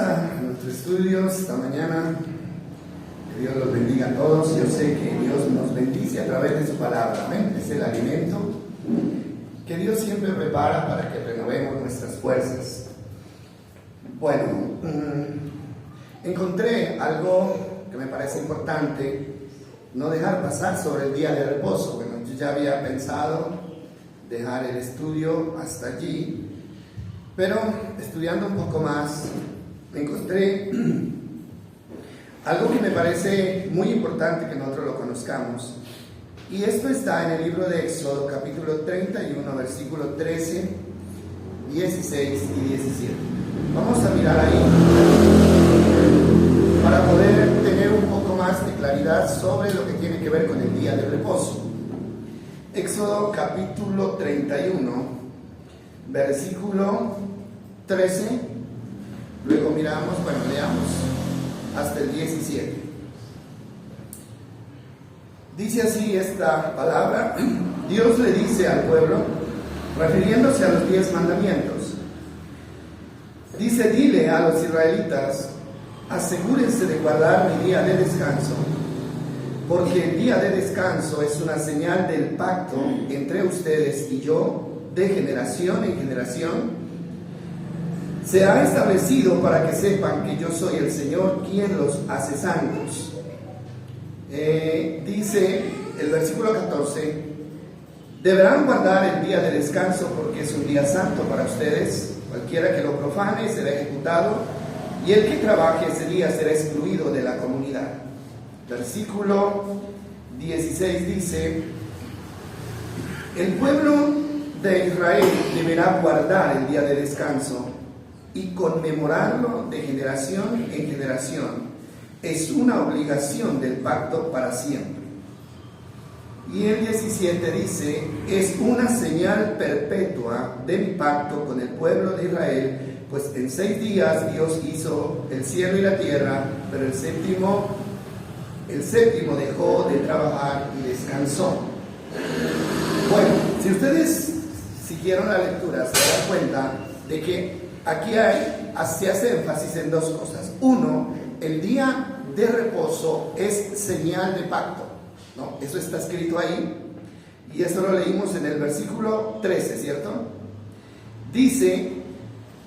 a nuestro estudio esta mañana. Que Dios los bendiga a todos. Yo sé que Dios nos bendice a través de su palabra. Amén. Es el alimento que Dios siempre prepara para que renovemos nuestras fuerzas. Bueno, encontré algo que me parece importante, no dejar pasar sobre el día de reposo. Bueno, yo ya había pensado dejar el estudio hasta allí, pero estudiando un poco más, encontré algo que me parece muy importante que nosotros lo conozcamos. Y esto está en el libro de Éxodo, capítulo 31, versículo 13, 16 y 17. Vamos a mirar ahí para poder tener un poco más de claridad sobre lo que tiene que ver con el día de reposo. Éxodo capítulo 31, versículo 13, luego miramos, leamos hasta el 17. Dice así esta palabra: Dios le dice al pueblo, refiriéndose a los 10 mandamientos, dice: dile a los israelitas, asegúrense de guardar mi día de descanso, porque el día de descanso es una señal del pacto entre ustedes y yo, de generación en generación. Se ha establecido para que sepan que yo soy el Señor quien los hace santos. Dice el versículo 14: deberán guardar el día de descanso porque es un día santo para ustedes. Cualquiera que lo profane será ejecutado, y el que trabaje ese día será excluido de la comunidad. Versículo 16 dice: el pueblo de Israel deberá guardar el día de descanso y conmemorarlo de generación en generación. Es una obligación del pacto para siempre. Y el 17 dice: es una señal perpetua de mi pacto con el pueblo de Israel, pues en 6 días Dios hizo el cielo y la tierra, pero el séptimo dejó de trabajar y descansó. Bueno, si ustedes siguieron la lectura, se dan cuenta de que aquí se hace énfasis en 2 cosas. Uno, el día de reposo es señal de pacto, ¿no? Eso está escrito ahí, y eso lo leímos en el versículo 13, ¿cierto? Dice: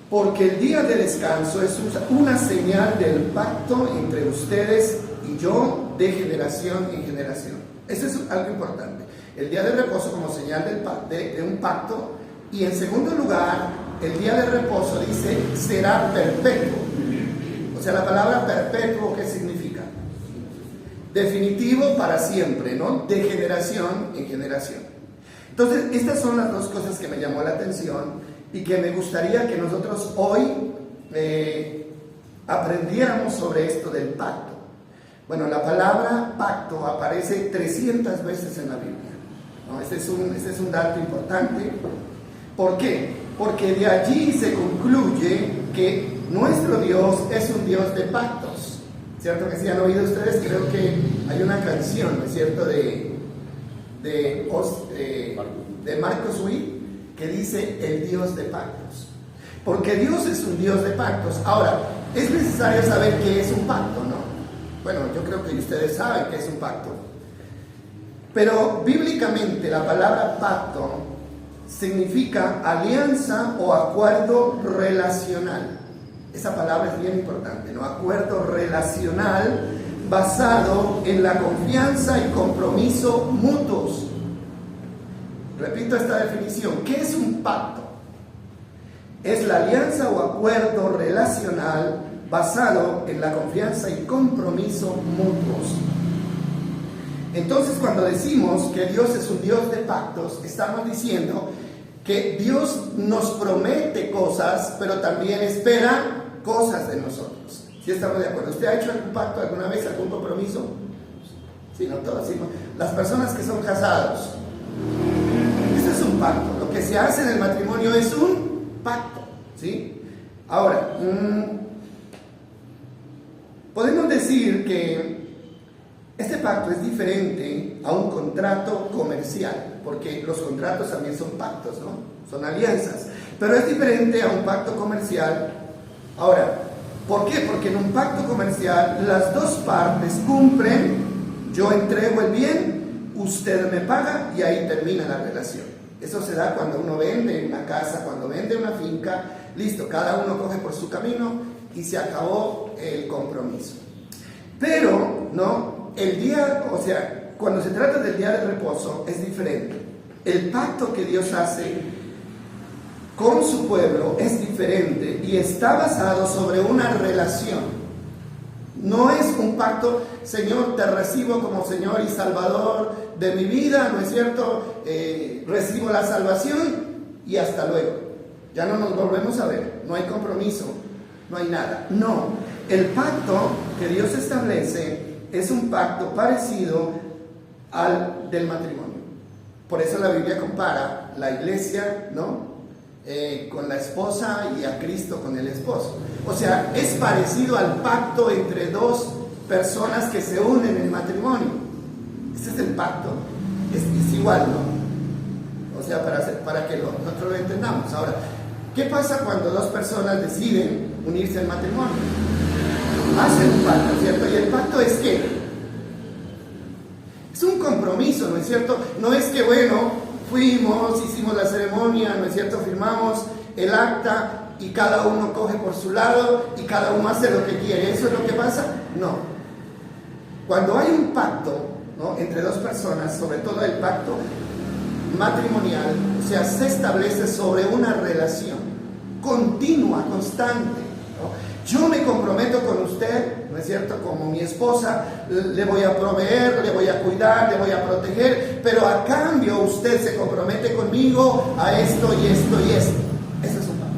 porque el día de descanso es una señal del pacto entre ustedes y yo, de generación en generación. Eso es algo importante. El día de reposo como señal de un pacto. Y en segundo lugar, el día de reposo dice será perpetuo. O sea, la palabra perpetuo, ¿qué significa? Definitivo, para siempre, ¿no? De generación en generación. Entonces, estas son las 2 cosas que me llamó la atención y que me gustaría que nosotros hoy aprendiéramos sobre esto del pacto. Bueno, la palabra pacto aparece 300 veces en la Biblia, ¿no? Este es un dato importante. ¿Por qué? Porque de allí se concluye que nuestro Dios es un Dios de pactos. ¿Cierto que si han oído ustedes? Creo que hay una canción, ¿no es cierto?, de Marcos Witt, que dice el Dios de pactos. Porque Dios es un Dios de pactos. Ahora, es necesario saber qué es un pacto, ¿no? Bueno, yo creo que ustedes saben qué es un pacto. Pero bíblicamente la palabra pacto significa alianza o acuerdo relacional. Esa palabra es bien importante, ¿no? Acuerdo relacional basado en la confianza y compromiso mutuos. Repito esta definición. ¿Qué es un pacto? Es la alianza o acuerdo relacional basado en la confianza y compromiso mutuos. Entonces, cuando decimos que Dios es un Dios de pactos, estamos diciendo que Dios nos promete cosas, pero también espera cosas de nosotros. ¿Sí estamos de acuerdo? ¿Usted ha hecho algún pacto alguna vez, algún compromiso? Sí, no todos, sí. Las personas que son casados, esto es un pacto. Lo que se hace en el matrimonio es un pacto, ¿sí? Ahora, podemos decir que este pacto es diferente a un contrato comercial, porque los contratos también son pactos, ¿no? Son alianzas, pero es diferente a un pacto comercial. Ahora, ¿Por qué? Porque en un pacto comercial las dos partes cumplen, yo entrego el bien, usted me paga y ahí termina la relación. Eso se da cuando uno vende una casa, cuando vende una finca, listo, cada uno coge por su camino y se acabó el compromiso. Pero, ¿no? El día, o sea, cuando se trata del día de reposo es diferente. El pacto que Dios hace con su pueblo es diferente y está basado sobre una relación. No es un pacto, Señor, te recibo como Señor y Salvador de mi vida, ¿no es cierto? Recibo la salvación y hasta luego. Ya no nos volvemos a ver, no hay compromiso, no hay nada. No, el pacto que Dios establece es un pacto parecido al del matrimonio. Por eso la Biblia compara la iglesia, ¿no? Con la esposa y a Cristo con el esposo. O sea, es parecido al pacto entre dos personas que se unen en matrimonio. Ese es el pacto. Es igual, ¿no? O sea, para que nosotros lo entendamos. Ahora, ¿qué pasa cuando dos personas deciden unirse en matrimonio? Hacen un pacto, ¿cierto? Y el pacto es ¿qué? Es un compromiso, ¿no es cierto? No es que, bueno, fuimos, hicimos la ceremonia, ¿no es cierto? Firmamos el acta y cada uno coge por su lado y cada uno hace lo que quiere. ¿Eso es lo que pasa? No. Cuando hay un pacto, ¿no? Entre dos personas, sobre todo el pacto matrimonial, o sea, se establece sobre una relación continua, constante, ¿no? Yo me comprometo con usted, ¿no es cierto? Como mi esposa, le voy a proveer, le voy a cuidar, le voy a proteger, pero a cambio usted se compromete conmigo a esto y esto y esto. Ese es un pacto.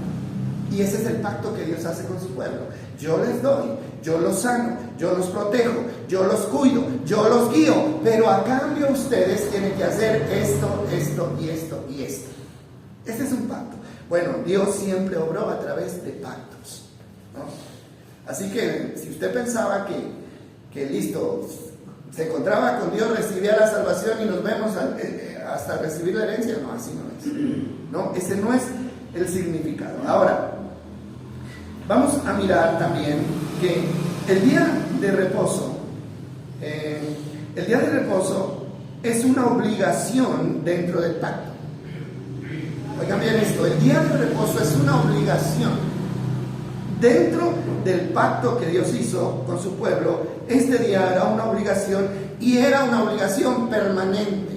Y ese es el pacto que Dios hace con su pueblo. Yo les doy, yo los sano, yo los protejo, yo los cuido, yo los guío, pero a cambio ustedes tienen que hacer esto, esto y esto y esto. Ese es un pacto. Bueno, Dios siempre obró a través de pactos, ¿no? Así que si usted pensaba que listo, se encontraba con Dios, recibía la salvación y nos vemos hasta recibir la herencia, no, así no es. No, ese no es el significado. Ahora, vamos a mirar también que el día de reposo es una obligación dentro del pacto. Oigan bien esto, el día de reposo es una obligación. Dentro del pacto que Dios hizo con su pueblo, este día era una obligación y era una obligación permanente,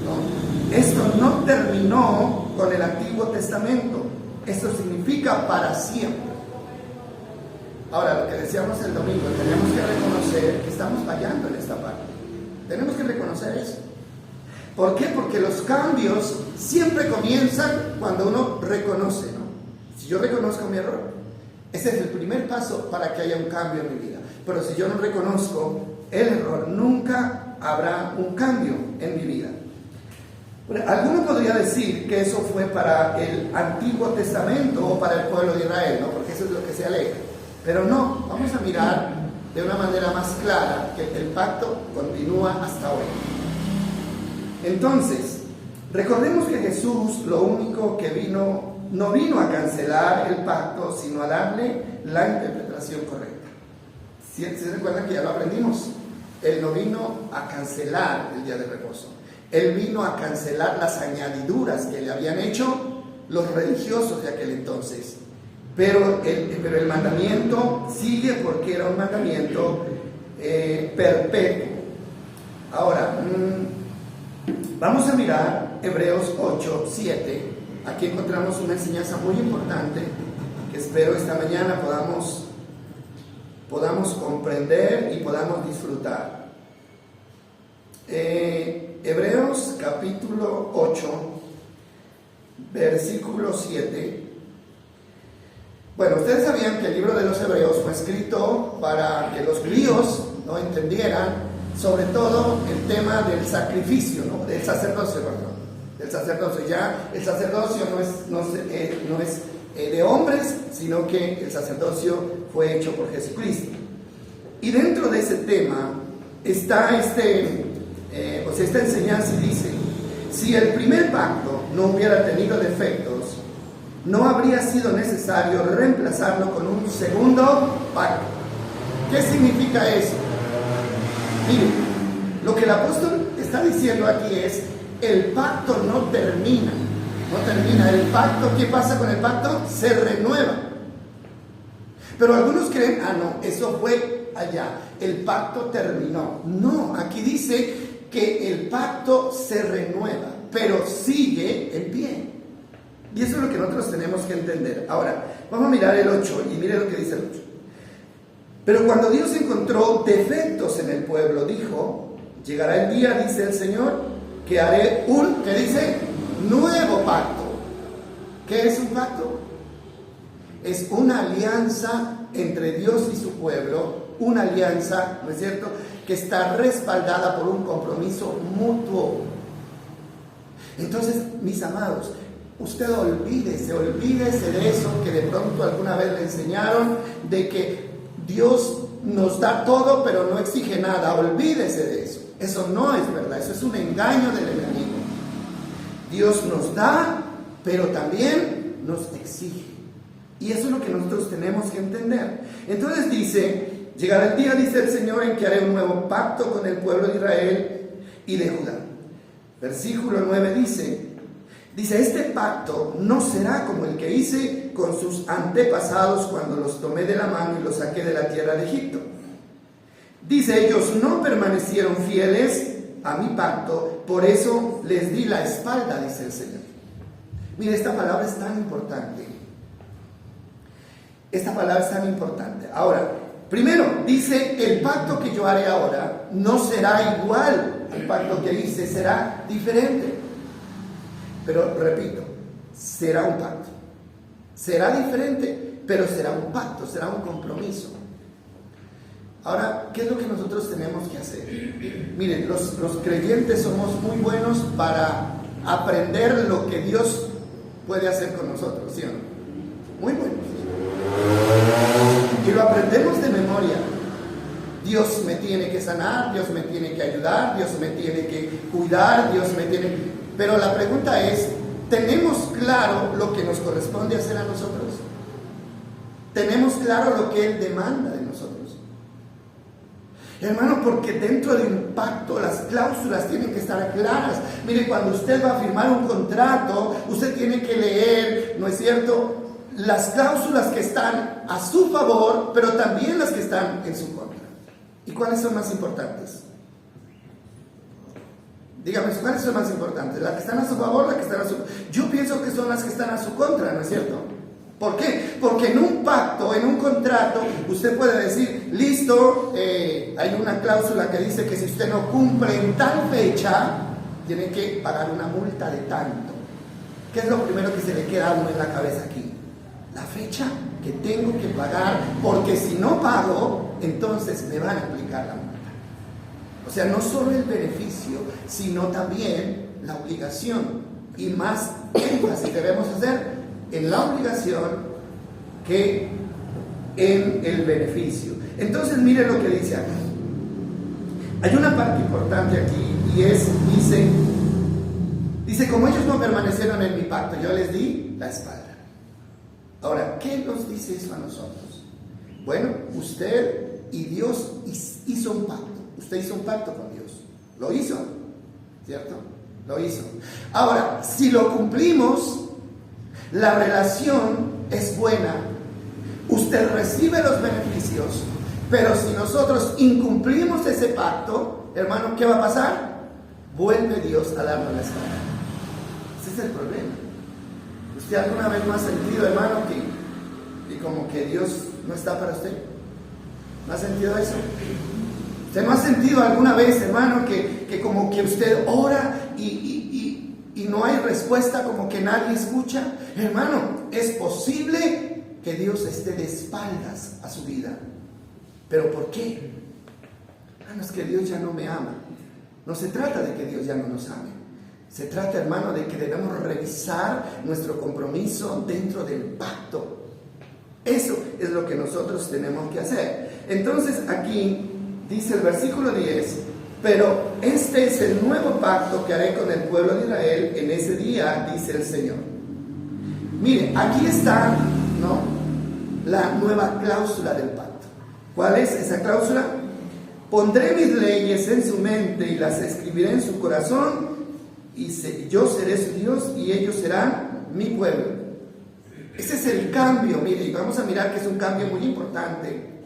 ¿no? Esto no terminó con el Antiguo Testamento, esto significa para siempre. Ahora, lo que decíamos el domingo, tenemos que reconocer que estamos fallando en esta parte. Tenemos que reconocer eso. ¿Por qué? Porque los cambios siempre comienzan cuando uno reconoce, ¿no? Si yo reconozco mi error, ese es el primer paso para que haya un cambio en mi vida. Pero si yo no reconozco el error, nunca habrá un cambio en mi vida. Bueno, alguno podría decir que eso fue para el Antiguo Testamento o para el pueblo de Israel, ¿no? Porque eso es lo que se alega. Pero no, vamos a mirar de una manera más clara que el pacto continúa hasta hoy. Entonces, recordemos que Jesús lo único que no vino a cancelar el pacto, sino a darle la interpretación correcta. ¿Se recuerdan que ya lo aprendimos? Él no vino a cancelar el día de reposo. Él vino a cancelar las añadiduras que le habían hecho los religiosos de aquel entonces. Pero el mandamiento sigue porque era un mandamiento perpetuo. Ahora, vamos a mirar Hebreos 8:7. Aquí encontramos una enseñanza muy importante que espero esta mañana podamos comprender y podamos disfrutar. Hebreos capítulo 8, versículo 7. Bueno, ustedes sabían que el libro de los Hebreos fue escrito para que los judíos no entendieran sobre todo el tema del sacrificio, ¿no? Del sacerdocio, perdón. Del sacerdocio. Ya el sacerdocio no es de hombres, sino que el sacerdocio fue hecho por Jesucristo. Y dentro de ese tema está esta enseñanza y dice: si el primer pacto no hubiera tenido defectos, no habría sido necesario reemplazarlo con un segundo pacto. ¿Qué significa eso? Miren, lo que el apóstol está diciendo aquí es, el pacto no termina. El pacto, ¿qué pasa con el pacto? Se renueva. Pero algunos creen, no, eso fue allá, el pacto terminó. No, aquí dice que el pacto se renueva, pero sigue en pie. Y eso es lo que nosotros tenemos que entender. Ahora, vamos a mirar el 8 y mire lo que dice el 8. Pero cuando Dios encontró defectos en el pueblo, dijo, llegará el día, dice el Señor, que haré ¿qué dice? Nuevo pacto. ¿Qué es un pacto? Es una alianza entre Dios y su pueblo, una alianza, ¿no es cierto?, que está respaldada por un compromiso mutuo. Entonces, mis amados, usted olvídese de eso que de pronto alguna vez le enseñaron, de que Dios nos da todo pero no exige nada. Olvídese de eso. Eso no es verdad, eso es un engaño del enemigo. Dios nos da, pero también nos exige. Y eso es lo que nosotros tenemos que entender. Entonces dice, llegará el día, dice el Señor, en que haré un nuevo pacto con el pueblo de Israel y de Judá. Versículo 9 dice, este pacto no será como el que hice con sus antepasados cuando los tomé de la mano y los saqué de la tierra de Egipto. Dice, ellos no permanecieron fieles a mi pacto, por eso les di la espalda, dice el Señor. Mire, esta palabra es tan importante. Esta palabra es tan importante. Ahora, primero, dice, el pacto que yo haré ahora no será igual al pacto que hice, será diferente. Pero, repito, será un pacto. Será diferente, pero será un pacto, será un compromiso. Ahora, ¿qué es lo que nosotros tenemos que hacer? Miren, los creyentes somos muy buenos para aprender lo que Dios puede hacer con nosotros, ¿sí o no? Muy buenos. Y lo aprendemos de memoria. Dios me tiene que sanar, Dios me tiene que ayudar, Dios me tiene que cuidar, Dios me tiene... Pero la pregunta es, ¿tenemos claro lo que nos corresponde hacer a nosotros? ¿Tenemos claro lo que Él demanda de nosotros? Hermano, porque dentro de un pacto las cláusulas tienen que estar claras. Mire, cuando usted va a firmar un contrato, usted tiene que leer, ¿no es cierto?, las cláusulas que están a su favor, pero también las que están en su contra. ¿Y cuáles son más importantes? Dígame, ¿cuáles son más importantes? ¿Las que están a su favor o las que están a su contra? Yo pienso que son las que están a su contra, ¿no es cierto? ¿Por qué? Porque en un pacto, en un contrato, usted puede decir, listo, hay una cláusula que dice que si usted no cumple en tal fecha, tiene que pagar una multa de tanto. ¿Qué es lo primero que se le queda a uno en la cabeza aquí? La fecha que tengo que pagar, porque si no pago, entonces me van a aplicar la multa. O sea, no solo el beneficio, sino también la obligación. Y más énfasis debemos hacer en la obligación que en el beneficio. Entonces, mire lo que dice aquí. Hay una parte importante aquí y dice, como ellos no permanecieron en mi pacto, yo les di la espalda. Ahora, ¿qué nos dice eso a nosotros? Bueno, usted y Dios hizo un pacto. Usted hizo un pacto con Dios. Lo hizo, ¿cierto? Lo hizo. Ahora, si lo cumplimos, la relación es buena. Usted recibe los beneficios, pero si nosotros incumplimos ese pacto, hermano, ¿qué va a pasar? Vuelve Dios a darnos la espalda. Ese es el problema. ¿Usted alguna vez no ha sentido, hermano, que como que Dios no está para usted? ¿No ha sentido eso? ¿Usted no ha sentido alguna vez, hermano, que como que usted ora y no hay respuesta, como que nadie escucha? Hermano, es posible que Dios esté de espaldas a su vida. ¿Pero por qué? No es que Dios ya no me ama. No se trata de que Dios ya no nos ame. Se trata, hermano, de que debemos revisar nuestro compromiso dentro del pacto. Eso es lo que nosotros tenemos que hacer. Entonces aquí dice el versículo 10, pero este es el nuevo pacto que haré con el pueblo de Israel en ese día, dice el Señor. Mire, aquí está, ¿no?, la nueva cláusula del pacto. ¿Cuál es esa cláusula? Pondré mis leyes en su mente y las escribiré en su corazón, y yo seré su Dios y ellos serán mi pueblo. Ese es el cambio, mire, y vamos a mirar que es un cambio muy importante.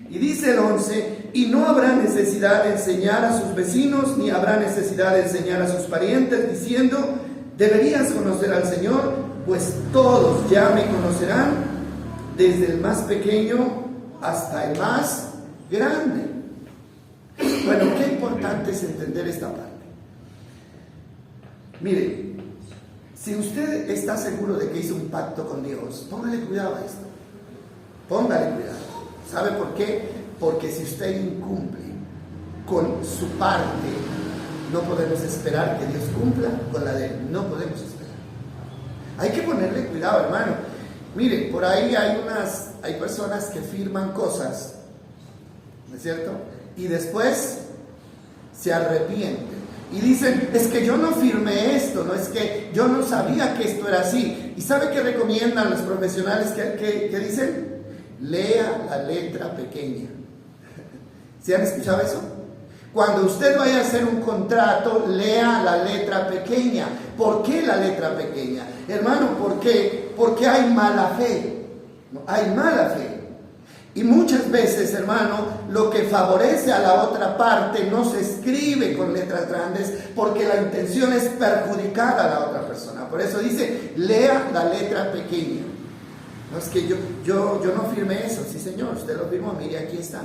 Y dice el 11, y no habrá necesidad de enseñar a sus vecinos, ni habrá necesidad de enseñar a sus parientes, diciendo, deberías conocer al Señor, pues todos ya me conocerán, desde el más pequeño hasta el más grande. Bueno, qué importante es entender esta parte. Mire, si usted está seguro de que hizo un pacto con Dios, póngale cuidado a esto. Póngale cuidado. ¿Sabe por qué? Porque si usted incumple con su parte, no podemos esperar que Dios cumpla con la de él. No podemos esperar. Hay que ponerle cuidado, hermano. Mire, por ahí hay personas que firman cosas, ¿no es cierto?, y después se arrepienten y dicen, es que yo no firmé esto, no es que yo no sabía que esto era así. ¿Y sabe qué recomiendan los profesionales que dicen? Lea la letra pequeña. ¿Sí han escuchado eso? Cuando usted vaya a hacer un contrato, lea la letra pequeña. ¿Por qué la letra pequeña? Hermano, ¿por qué? Porque hay mala fe. Hay mala fe. Y muchas veces, hermano, lo que favorece a la otra parte no se escribe con letras grandes porque la intención es perjudicar a la otra persona. Por eso dice, lea la letra pequeña. No es que yo no firmé eso. Sí, señor, usted lo firmó, mire, aquí está.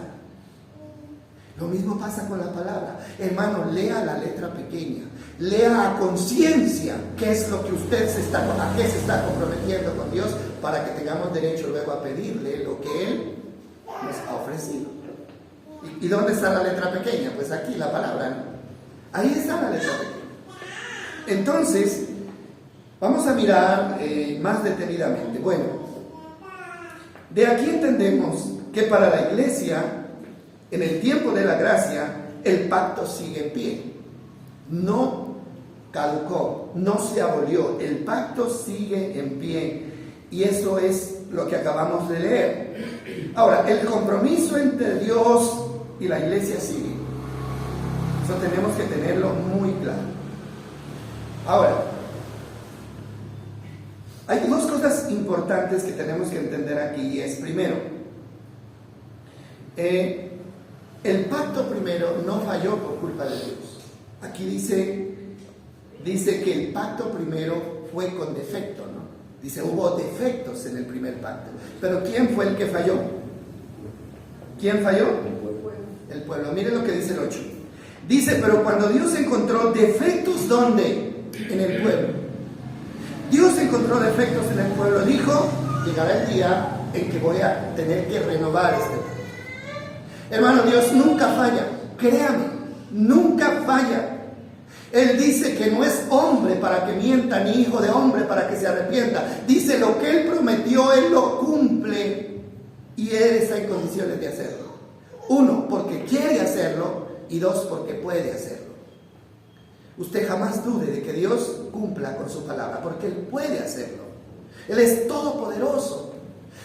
Lo mismo pasa con la palabra. Hermano, lea la letra pequeña. Lea a conciencia qué es lo que a qué se está comprometiendo con Dios, para que tengamos derecho luego a pedirle lo que Él nos ha ofrecido. ¿Y dónde está la letra pequeña? Pues aquí, la palabra, ¿no? Ahí está la letra pequeña. Entonces, vamos a mirar más detenidamente. Bueno, de aquí entendemos que para la iglesia, en el tiempo de la gracia, el pacto sigue en pie. No caducó, no se abolió. El pacto sigue en pie. Y eso es lo que acabamos de leer. Ahora, el compromiso entre Dios y la iglesia sigue. Eso tenemos que tenerlo muy claro. Ahora, hay dos cosas importantes que tenemos que entender aquí. Y es, primero, el pacto primero no falló por culpa de Dios. Aquí dice que el pacto primero fue con defecto, ¿no? Dice, hubo defectos en el primer pacto. Pero ¿quién fue el que falló? ¿Quién falló? El pueblo. Mire lo que dice el 8. Dice, pero cuando Dios encontró defectos, ¿dónde? En el pueblo. Dios encontró defectos en el pueblo. Dijo, llegará el día en que voy a tener que renovar este pueblo. Hermano, Dios nunca falla. Créame, nunca falla. Él dice que no es hombre para que mienta, ni hijo de hombre para que se arrepienta. Dice, lo que Él prometió, Él lo cumple. Y Él está en condiciones de hacerlo. Uno, porque quiere hacerlo. Y dos, porque puede hacerlo. Usted jamás dude de que Dios cumpla con su palabra, porque Él puede hacerlo. Él es todopoderoso.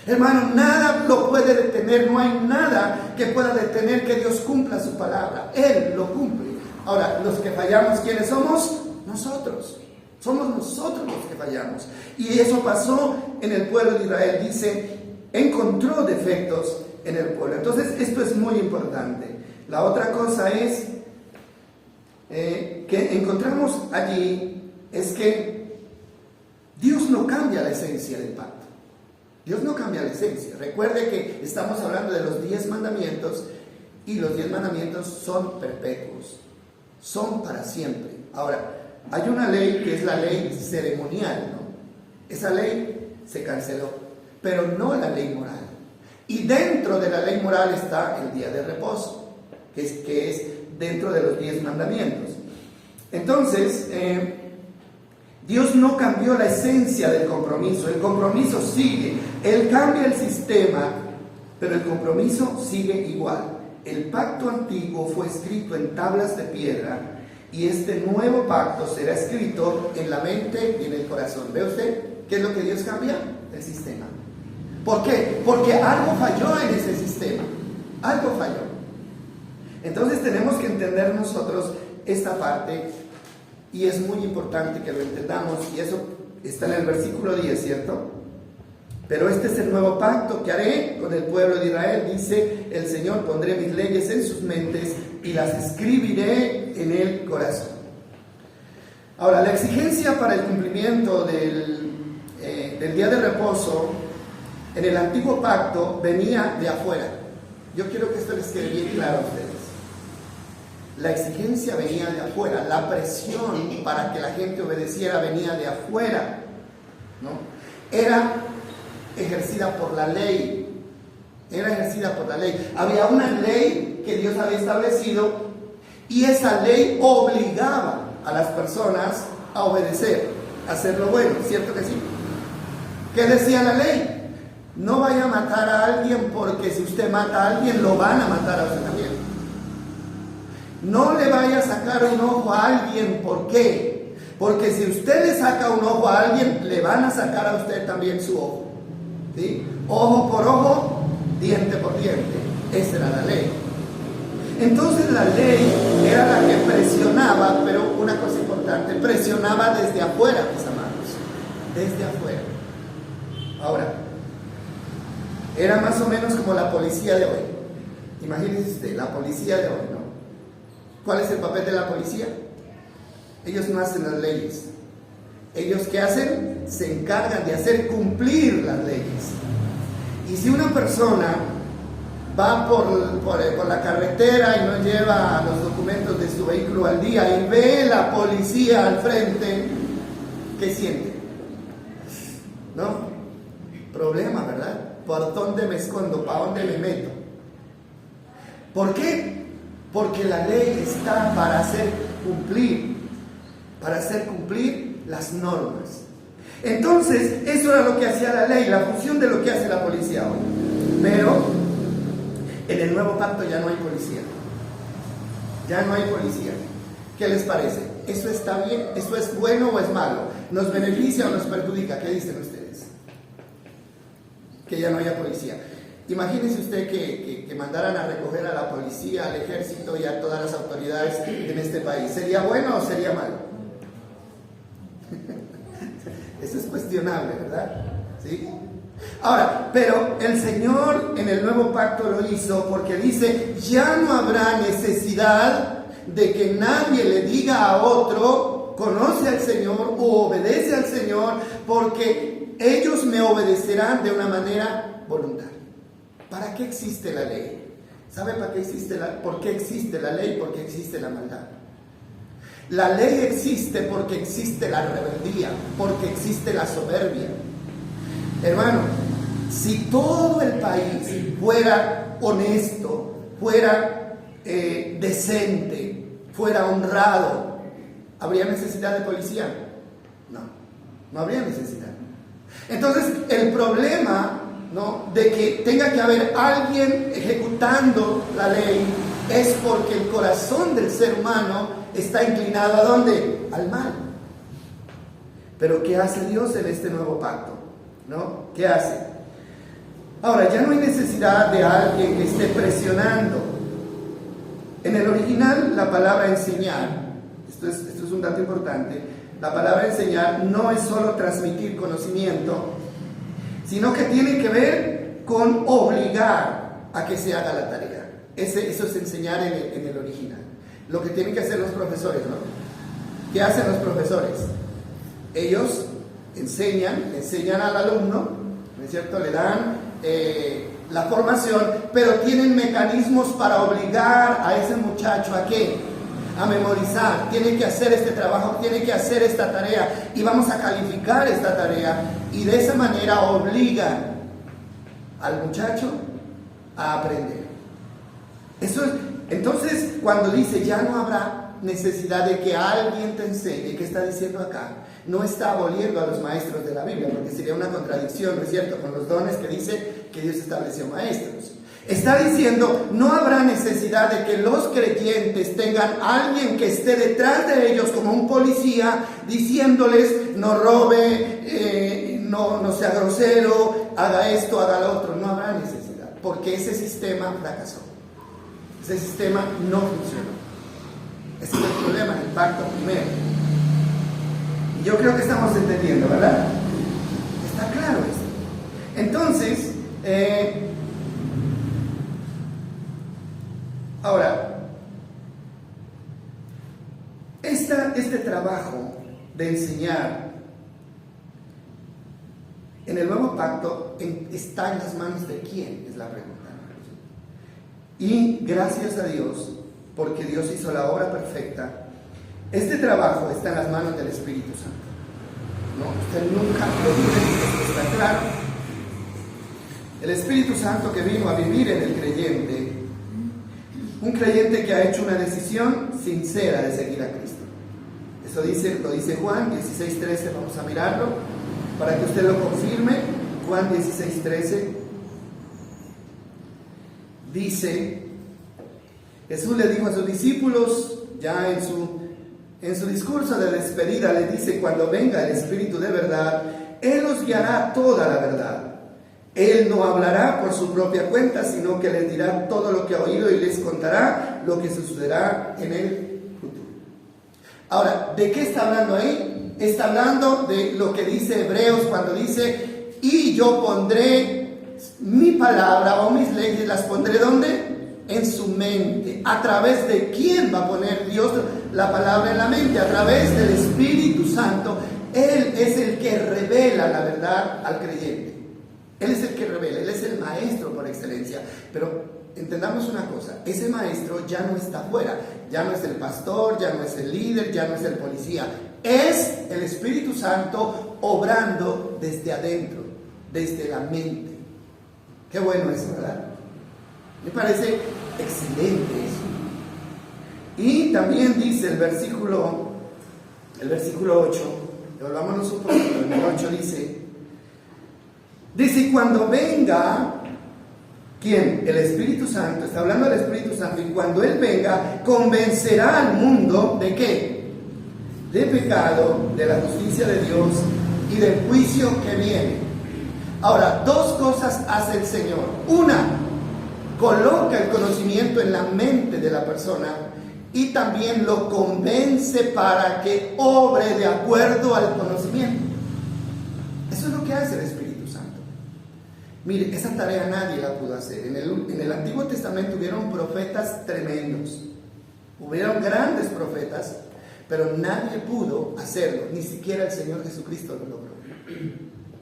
Hermano, nada lo puede detener. No hay nada que pueda detener que Dios cumpla su palabra. Él lo cumple. Ahora, los que fallamos, ¿quiénes somos? Nosotros. Somos nosotros los que fallamos. Y eso pasó en el pueblo de Israel. Dice, encontró defectos en el pueblo. Entonces, esto es muy importante. La otra cosa es que encontramos allí es que Dios no cambia la esencia del pacto. Dios no cambia la esencia. Recuerde que estamos hablando de los 10 mandamientos y los 10 mandamientos son perpetuos. Son para siempre. Ahora, hay una ley que es la ley ceremonial, ¿no? Esa ley se canceló, pero no la ley moral. Y dentro de la ley moral está el día de reposo, que es dentro de los 10 mandamientos. Entonces, Dios no cambió la esencia del compromiso. El compromiso sigue. Él cambia el sistema, pero el compromiso sigue igual. El pacto antiguo fue escrito en tablas de piedra y este nuevo pacto será escrito en la mente y en el corazón. ¿Ve usted qué es lo que Dios cambia? El sistema. ¿Por qué? Porque algo falló en ese sistema. Algo falló. Entonces tenemos que entender nosotros esta parte, y es muy importante que lo entendamos, y eso está en el versículo 10, ¿cierto? Pero este es el nuevo pacto que haré con el pueblo de Israel, dice el Señor, pondré mis leyes en sus mentes y las escribiré en el corazón. Ahora, la exigencia para el cumplimiento del día de reposo en el antiguo pacto venía de afuera. Yo quiero que esto les quede bien claro a ustedes. La exigencia venía de afuera, la presión para que la gente obedeciera venía de afuera, ¿no? Era ejercida por la ley, había una ley que Dios había establecido y esa ley obligaba a las personas a obedecer, a hacer lo bueno, ¿cierto que sí? ¿Qué decía la ley? No vaya a matar a alguien, porque si usted mata a alguien lo van a matar a usted también. No le vaya a sacar un ojo a alguien, ¿por qué? Porque si usted le saca un ojo a alguien, le van a sacar a usted también su ojo, ¿sí? Ojo por ojo, diente por diente. Esa era la ley. Entonces la ley era la que presionaba, pero una cosa importante, presionaba desde afuera, mis amados, desde afuera. Ahora, era más o menos como la policía de hoy. Imagínense usted, la policía de hoy, ¿no? ¿Cuál es el papel de la policía? Ellos no hacen las leyes. ¿Ellos qué hacen? Se encargan de hacer cumplir las leyes. Y si una persona va por la carretera y no lleva los documentos de su vehículo al día y ve la policía al frente, ¿qué siente? ¿No? Problema, ¿verdad? ¿Por dónde me escondo? ¿Para dónde me meto? ¿Por qué? Porque la ley está para hacer cumplir las normas. Entonces, eso era lo que hacía la ley, la función de lo que hace la policía hoy. Pero en el nuevo pacto ya no hay policía. Ya no hay policía. ¿Qué les parece? ¿Eso está bien? ¿Eso es bueno o es malo? ¿Nos beneficia o nos perjudica? ¿Qué dicen ustedes? Que ya no haya policía. Imagínese usted que mandaran a recoger a la policía, al ejército y a todas las autoridades en este país. ¿Sería bueno o sería malo? Eso es cuestionable, ¿verdad? ¿Sí? Ahora, pero el Señor en el nuevo pacto lo hizo porque dice, ya no habrá necesidad de que nadie le diga a otro, conoce al Señor o obedece al Señor, porque ellos me obedecerán de una manera voluntaria. ¿Para qué existe la ley? ¿Sabe para qué existe por qué existe la ley? Porque existe la maldad. La ley existe porque existe la rebeldía, porque existe la soberbia. Hermano, si todo el país fuera honesto, fuera decente, fuera honrado, ¿habría necesidad de policía? No habría necesidad. Entonces, el problema, ¿no?, de que tenga que haber alguien ejecutando la ley es porque el corazón del ser humano está inclinado ¿a dónde? Al mal. Pero ¿qué hace Dios en este nuevo pacto? ¿No? ¿Qué hace? Ahora, ya no hay necesidad de alguien que esté presionando. En el original, la palabra enseñar, esto es un dato importante, la palabra enseñar no es solo transmitir conocimiento, sino que tiene que ver con obligar a que se haga la tarea. Eso es enseñar en el original. Lo que tienen que hacer los profesores, ¿no? ¿Qué hacen los profesores? Ellos enseñan al alumno, ¿no es cierto? Le dan la formación, pero tienen mecanismos para obligar a ese muchacho ¿a qué? A memorizar. Tiene que hacer este trabajo, tiene que hacer esta tarea y vamos a calificar esta tarea, y de esa manera obligan al muchacho a aprender. Eso es. Entonces, cuando dice ya no habrá necesidad de que alguien te enseñe, ¿qué está diciendo acá? No está aboliendo a los maestros de la Biblia, porque sería una contradicción, ¿no es cierto?, con los dones que dice que Dios estableció maestros. Está diciendo, no habrá necesidad de que los creyentes tengan a alguien que esté detrás de ellos como un policía diciéndoles, no robe, no sea grosero, haga esto, haga lo otro. No habrá necesidad, porque ese sistema fracasó. Ese sistema no funcionó. Ese es el problema del pacto primero. Y yo creo que estamos entendiendo, ¿verdad? Está claro esto. Entonces, ahora, este trabajo de enseñar en el nuevo pacto está en las manos de quién, es la pregunta. Y gracias a Dios, porque Dios hizo la obra perfecta, este trabajo está en las manos del Espíritu Santo. No, usted nunca lo dude, esto está claro. El Espíritu Santo que vino a vivir en el creyente, un creyente que ha hecho una decisión sincera de seguir a Cristo. Eso lo dice Juan 16:13, vamos a mirarlo para que usted lo confirme. Juan 16:13 dice, Jesús le dijo a sus discípulos, ya en su discurso de despedida, le dice, cuando venga el Espíritu de verdad, Él os guiará a toda la verdad. Él no hablará por su propia cuenta, sino que les dirá todo lo que ha oído y les contará lo que sucederá en el futuro. Ahora, ¿de qué está hablando ahí? Está hablando de lo que dice Hebreos cuando dice, y yo pondré mi palabra o mis leyes, las pondré ¿dónde? En su mente. ¿A través de quién va a poner Dios la palabra en la mente? A través del Espíritu Santo. Él es el que revela la verdad al creyente. Él es el que revela, Él es el maestro por excelencia. Pero entendamos una cosa, ese maestro ya no está afuera, ya no es el pastor, ya no es el líder, ya no es el policía. Es el Espíritu Santo obrando desde adentro, desde la mente. Qué bueno eso, ¿verdad? Me parece excelente eso. Y también dice el versículo 8, volvámonos un poco, el 8 dice, cuando venga, ¿quién? El Espíritu Santo, está hablando del Espíritu Santo, y cuando Él venga, convencerá al mundo ¿de qué? De pecado, de la justicia de Dios y del juicio que viene. Ahora, dos cosas hace el Señor. Una, coloca el conocimiento en la mente de la persona y también lo convence para que obre de acuerdo al conocimiento. Eso es lo que hace el Espíritu. Mire, esa tarea nadie la pudo hacer. En el Antiguo Testamento hubieron profetas tremendos. Hubieron grandes profetas, pero nadie pudo hacerlo. Ni siquiera el Señor Jesucristo lo logró.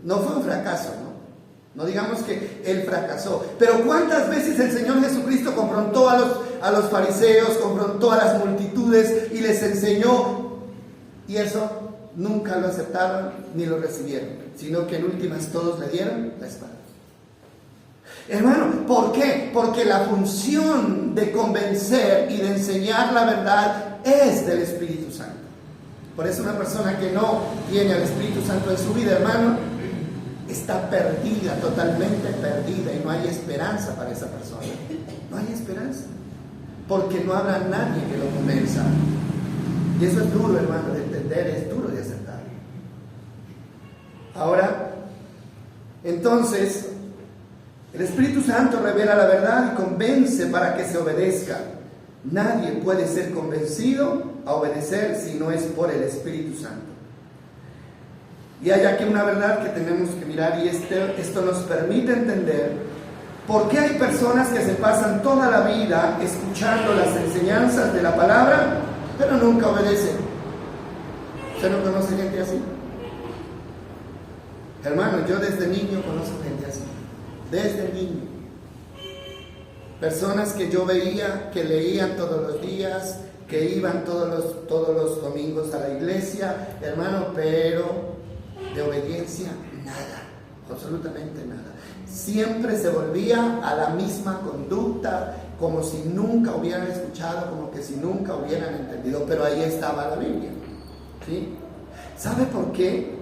No fue un fracaso, ¿no? No digamos que Él fracasó. Pero ¿cuántas veces el Señor Jesucristo confrontó a los fariseos, confrontó a las multitudes y les enseñó? Y eso nunca lo aceptaron ni lo recibieron, sino que en últimas todos le dieron la espalda. Hermano, ¿por qué? Porque la función de convencer y de enseñar la verdad es del Espíritu Santo. Por eso una persona que no tiene al Espíritu Santo en su vida, hermano, está perdida, totalmente perdida, y no hay esperanza para esa persona. No hay esperanza, porque no habrá nadie que lo convenza. Y eso es duro, hermano, de entender, es duro de aceptar. Ahora, entonces, el Espíritu Santo revela la verdad y convence para que se obedezca. Nadie puede ser convencido a obedecer si no es por el Espíritu Santo. Y hay aquí una verdad que tenemos que mirar, y esto nos permite entender por qué hay personas que se pasan toda la vida escuchando las enseñanzas de la palabra, pero nunca obedecen. ¿Usted no conoce gente así? Hermano, yo desde niño conozco gente así. Desde niño. Personas que yo veía que leían todos los días, que iban todos los domingos a la iglesia, hermano, pero de obediencia nada, absolutamente nada. Siempre se volvía a la misma conducta, como si nunca hubieran escuchado, como que si nunca hubieran entendido, pero ahí estaba la Biblia, ¿sí? ¿Sabe por qué?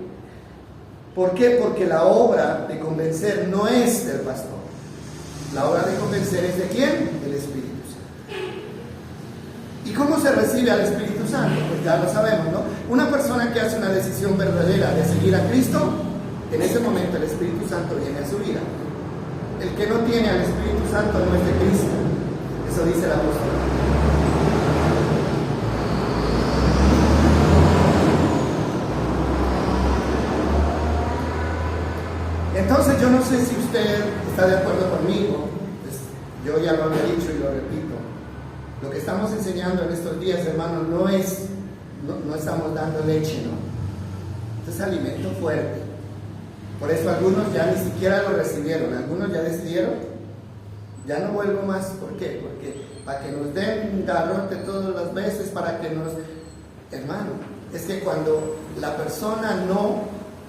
¿Por qué? Porque la obra de convencer no es del pastor. La obra de convencer es de quién? Del Espíritu Santo. ¿Y cómo se recibe al Espíritu Santo? Pues ya lo sabemos, ¿no? Una persona que hace una decisión verdadera de seguir a Cristo, en ese momento el Espíritu Santo viene a su vida. El que no tiene al Espíritu Santo no es de Cristo. Eso dice el apóstol. Entonces yo no sé si usted está de acuerdo conmigo, pues yo ya lo había dicho y lo repito. Lo que estamos enseñando en estos días, hermanos, no estamos dando leche, ¿no? Esto es alimento fuerte. Por eso algunos ya ni siquiera lo recibieron, algunos ya decidieron, ya no vuelvo más. ¿Por qué? Porque para que nos den un garrote todas las veces, para que nos... Hermano, es que cuando la persona no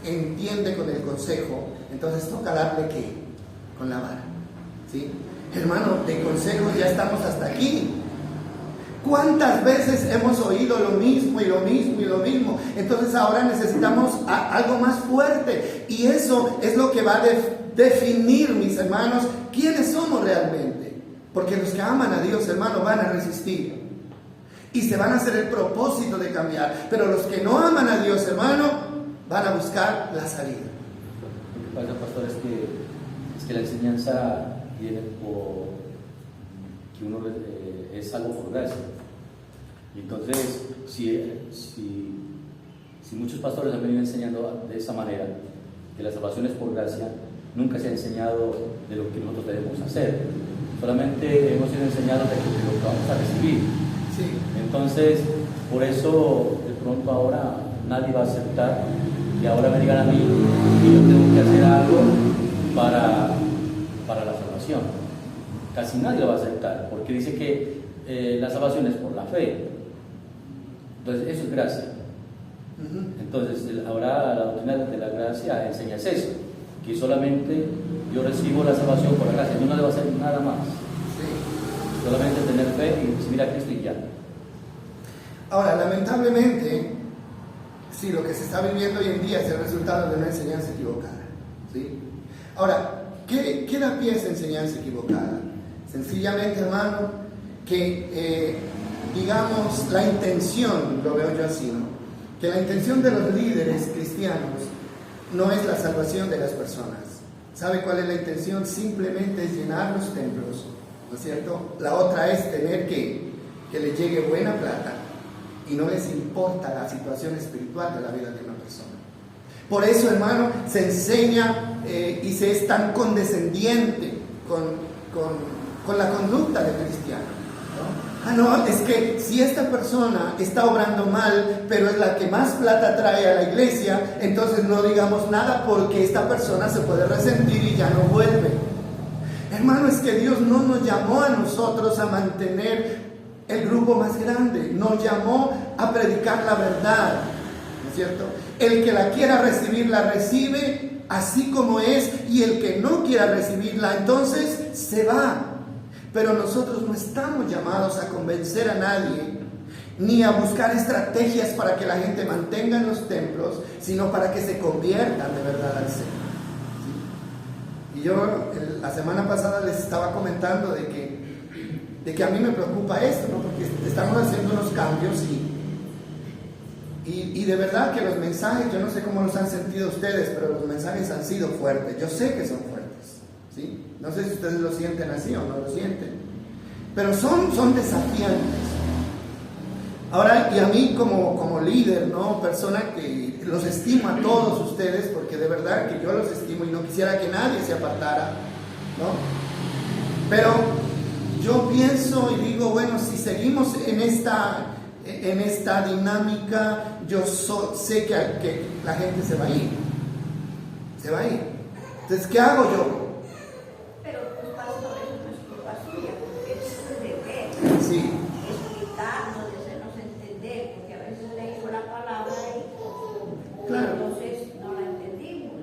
entiende con el consejo, entonces toca darle ¿qué? Con la vara, ¿sí? Hermano, de consejos ya estamos hasta aquí. ¿Cuántas veces hemos oído lo mismo y lo mismo y lo mismo? Entonces ahora necesitamos algo más fuerte. Y eso es lo que va a definir, mis hermanos, quiénes somos realmente. Porque los que aman a Dios, hermano, van a resistir. Y se van a hacer el propósito de cambiar. Pero los que no aman a Dios, hermano, van a buscar la salida. Lo que pasa, pastor, es que la enseñanza viene por que uno es algo por gracia. Y entonces, si muchos pastores han venido enseñando de esa manera, que la salvación es por gracia, nunca se ha enseñado de lo que nosotros debemos hacer. Solamente hemos sido enseñados de lo que vamos a recibir. Sí. Entonces, por eso, de pronto ahora nadie va a aceptar que ahora me digan a mí que yo tengo que hacer algo para la salvación. Casi nadie lo va a aceptar, porque dice que la salvación es por la fe. Entonces, eso es gracia. Entonces, ahora la doctrina de la gracia enseña eso, que solamente yo recibo la salvación por la gracia, yo no debo hacer nada más. Sí. Solamente tener fe y recibir a Cristo y ya. Ahora, lamentablemente, sí, lo que se está viviendo hoy en día es el resultado de una enseñanza equivocada, ¿sí? Ahora, ¿qué da pie a esa enseñanza equivocada? Sencillamente, hermano, que digamos la intención, lo veo yo así, ¿no? Que la intención de los líderes cristianos no es la salvación de las personas. ¿Sabe cuál es la intención? Simplemente es llenar los templos, ¿no es cierto? La otra es tener que les llegue buena plata y no les importa la situación espiritual de la vida de una persona. Por eso, hermano, se enseña y se es tan condescendiente con la conducta del cristiano, ¿no? No, es que si esta persona está obrando mal, pero es la que más plata trae a la iglesia, entonces no digamos nada porque esta persona se puede resentir y ya no vuelve. Hermano, es que Dios no nos llamó a nosotros a mantener el grupo más grande, nos llamó a predicar la verdad, ¿no es cierto? El que la quiera recibir, la recibe así como es, y el que no quiera recibirla, entonces se va. Pero nosotros no estamos llamados a convencer a nadie, ni a buscar estrategias para que la gente mantenga en los templos, sino para que se conviertan de verdad al Señor, ¿sí? Y yo la semana pasada les estaba comentando de que a mí me preocupa esto, ¿no? Porque estamos haciendo unos cambios y de verdad que los mensajes, yo no sé cómo los han sentido ustedes, pero los mensajes han sido fuertes. Yo sé que son fuertes, ¿sí? No sé si ustedes lo sienten así o no lo sienten, pero son desafiantes. Ahora, y a mí como líder, ¿no? Persona que los estimo a todos ustedes, porque de verdad que yo los estimo y no quisiera que nadie se apartara, ¿no? Pero yo pienso y digo, bueno, si seguimos en esta dinámica, yo sé que la gente se va a ir. Se va a ir. Entonces, ¿qué hago yo? Pero pues, pastor, eso no es culpa suya, porque es su deber. Sí. Explicarnos, hacernos entender, porque a veces leímos la palabra y Claro. entonces no la entendimos.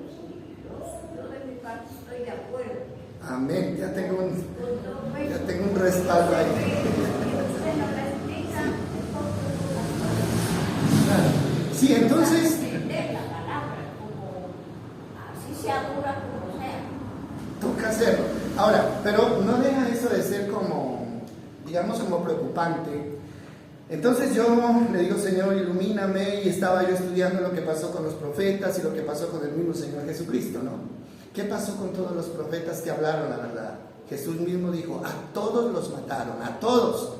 Yo de mi parte estoy de acuerdo. Amén. Ya tengo un respaldo ahí. Usted no la explica, Claro. Sí, entonces, entender la palabra, como así sea dura como sea. toca hacerlo. Ahora, pero no deja eso de ser como, digamos, como preocupante. Entonces yo le digo, Señor, ilumíname, y estaba yo estudiando lo que pasó con los profetas y lo que pasó con el mismo Señor Jesucristo, ¿no? ¿Qué pasó con todos los profetas que hablaron la verdad? Jesús mismo dijo, a todos los mataron, a todos.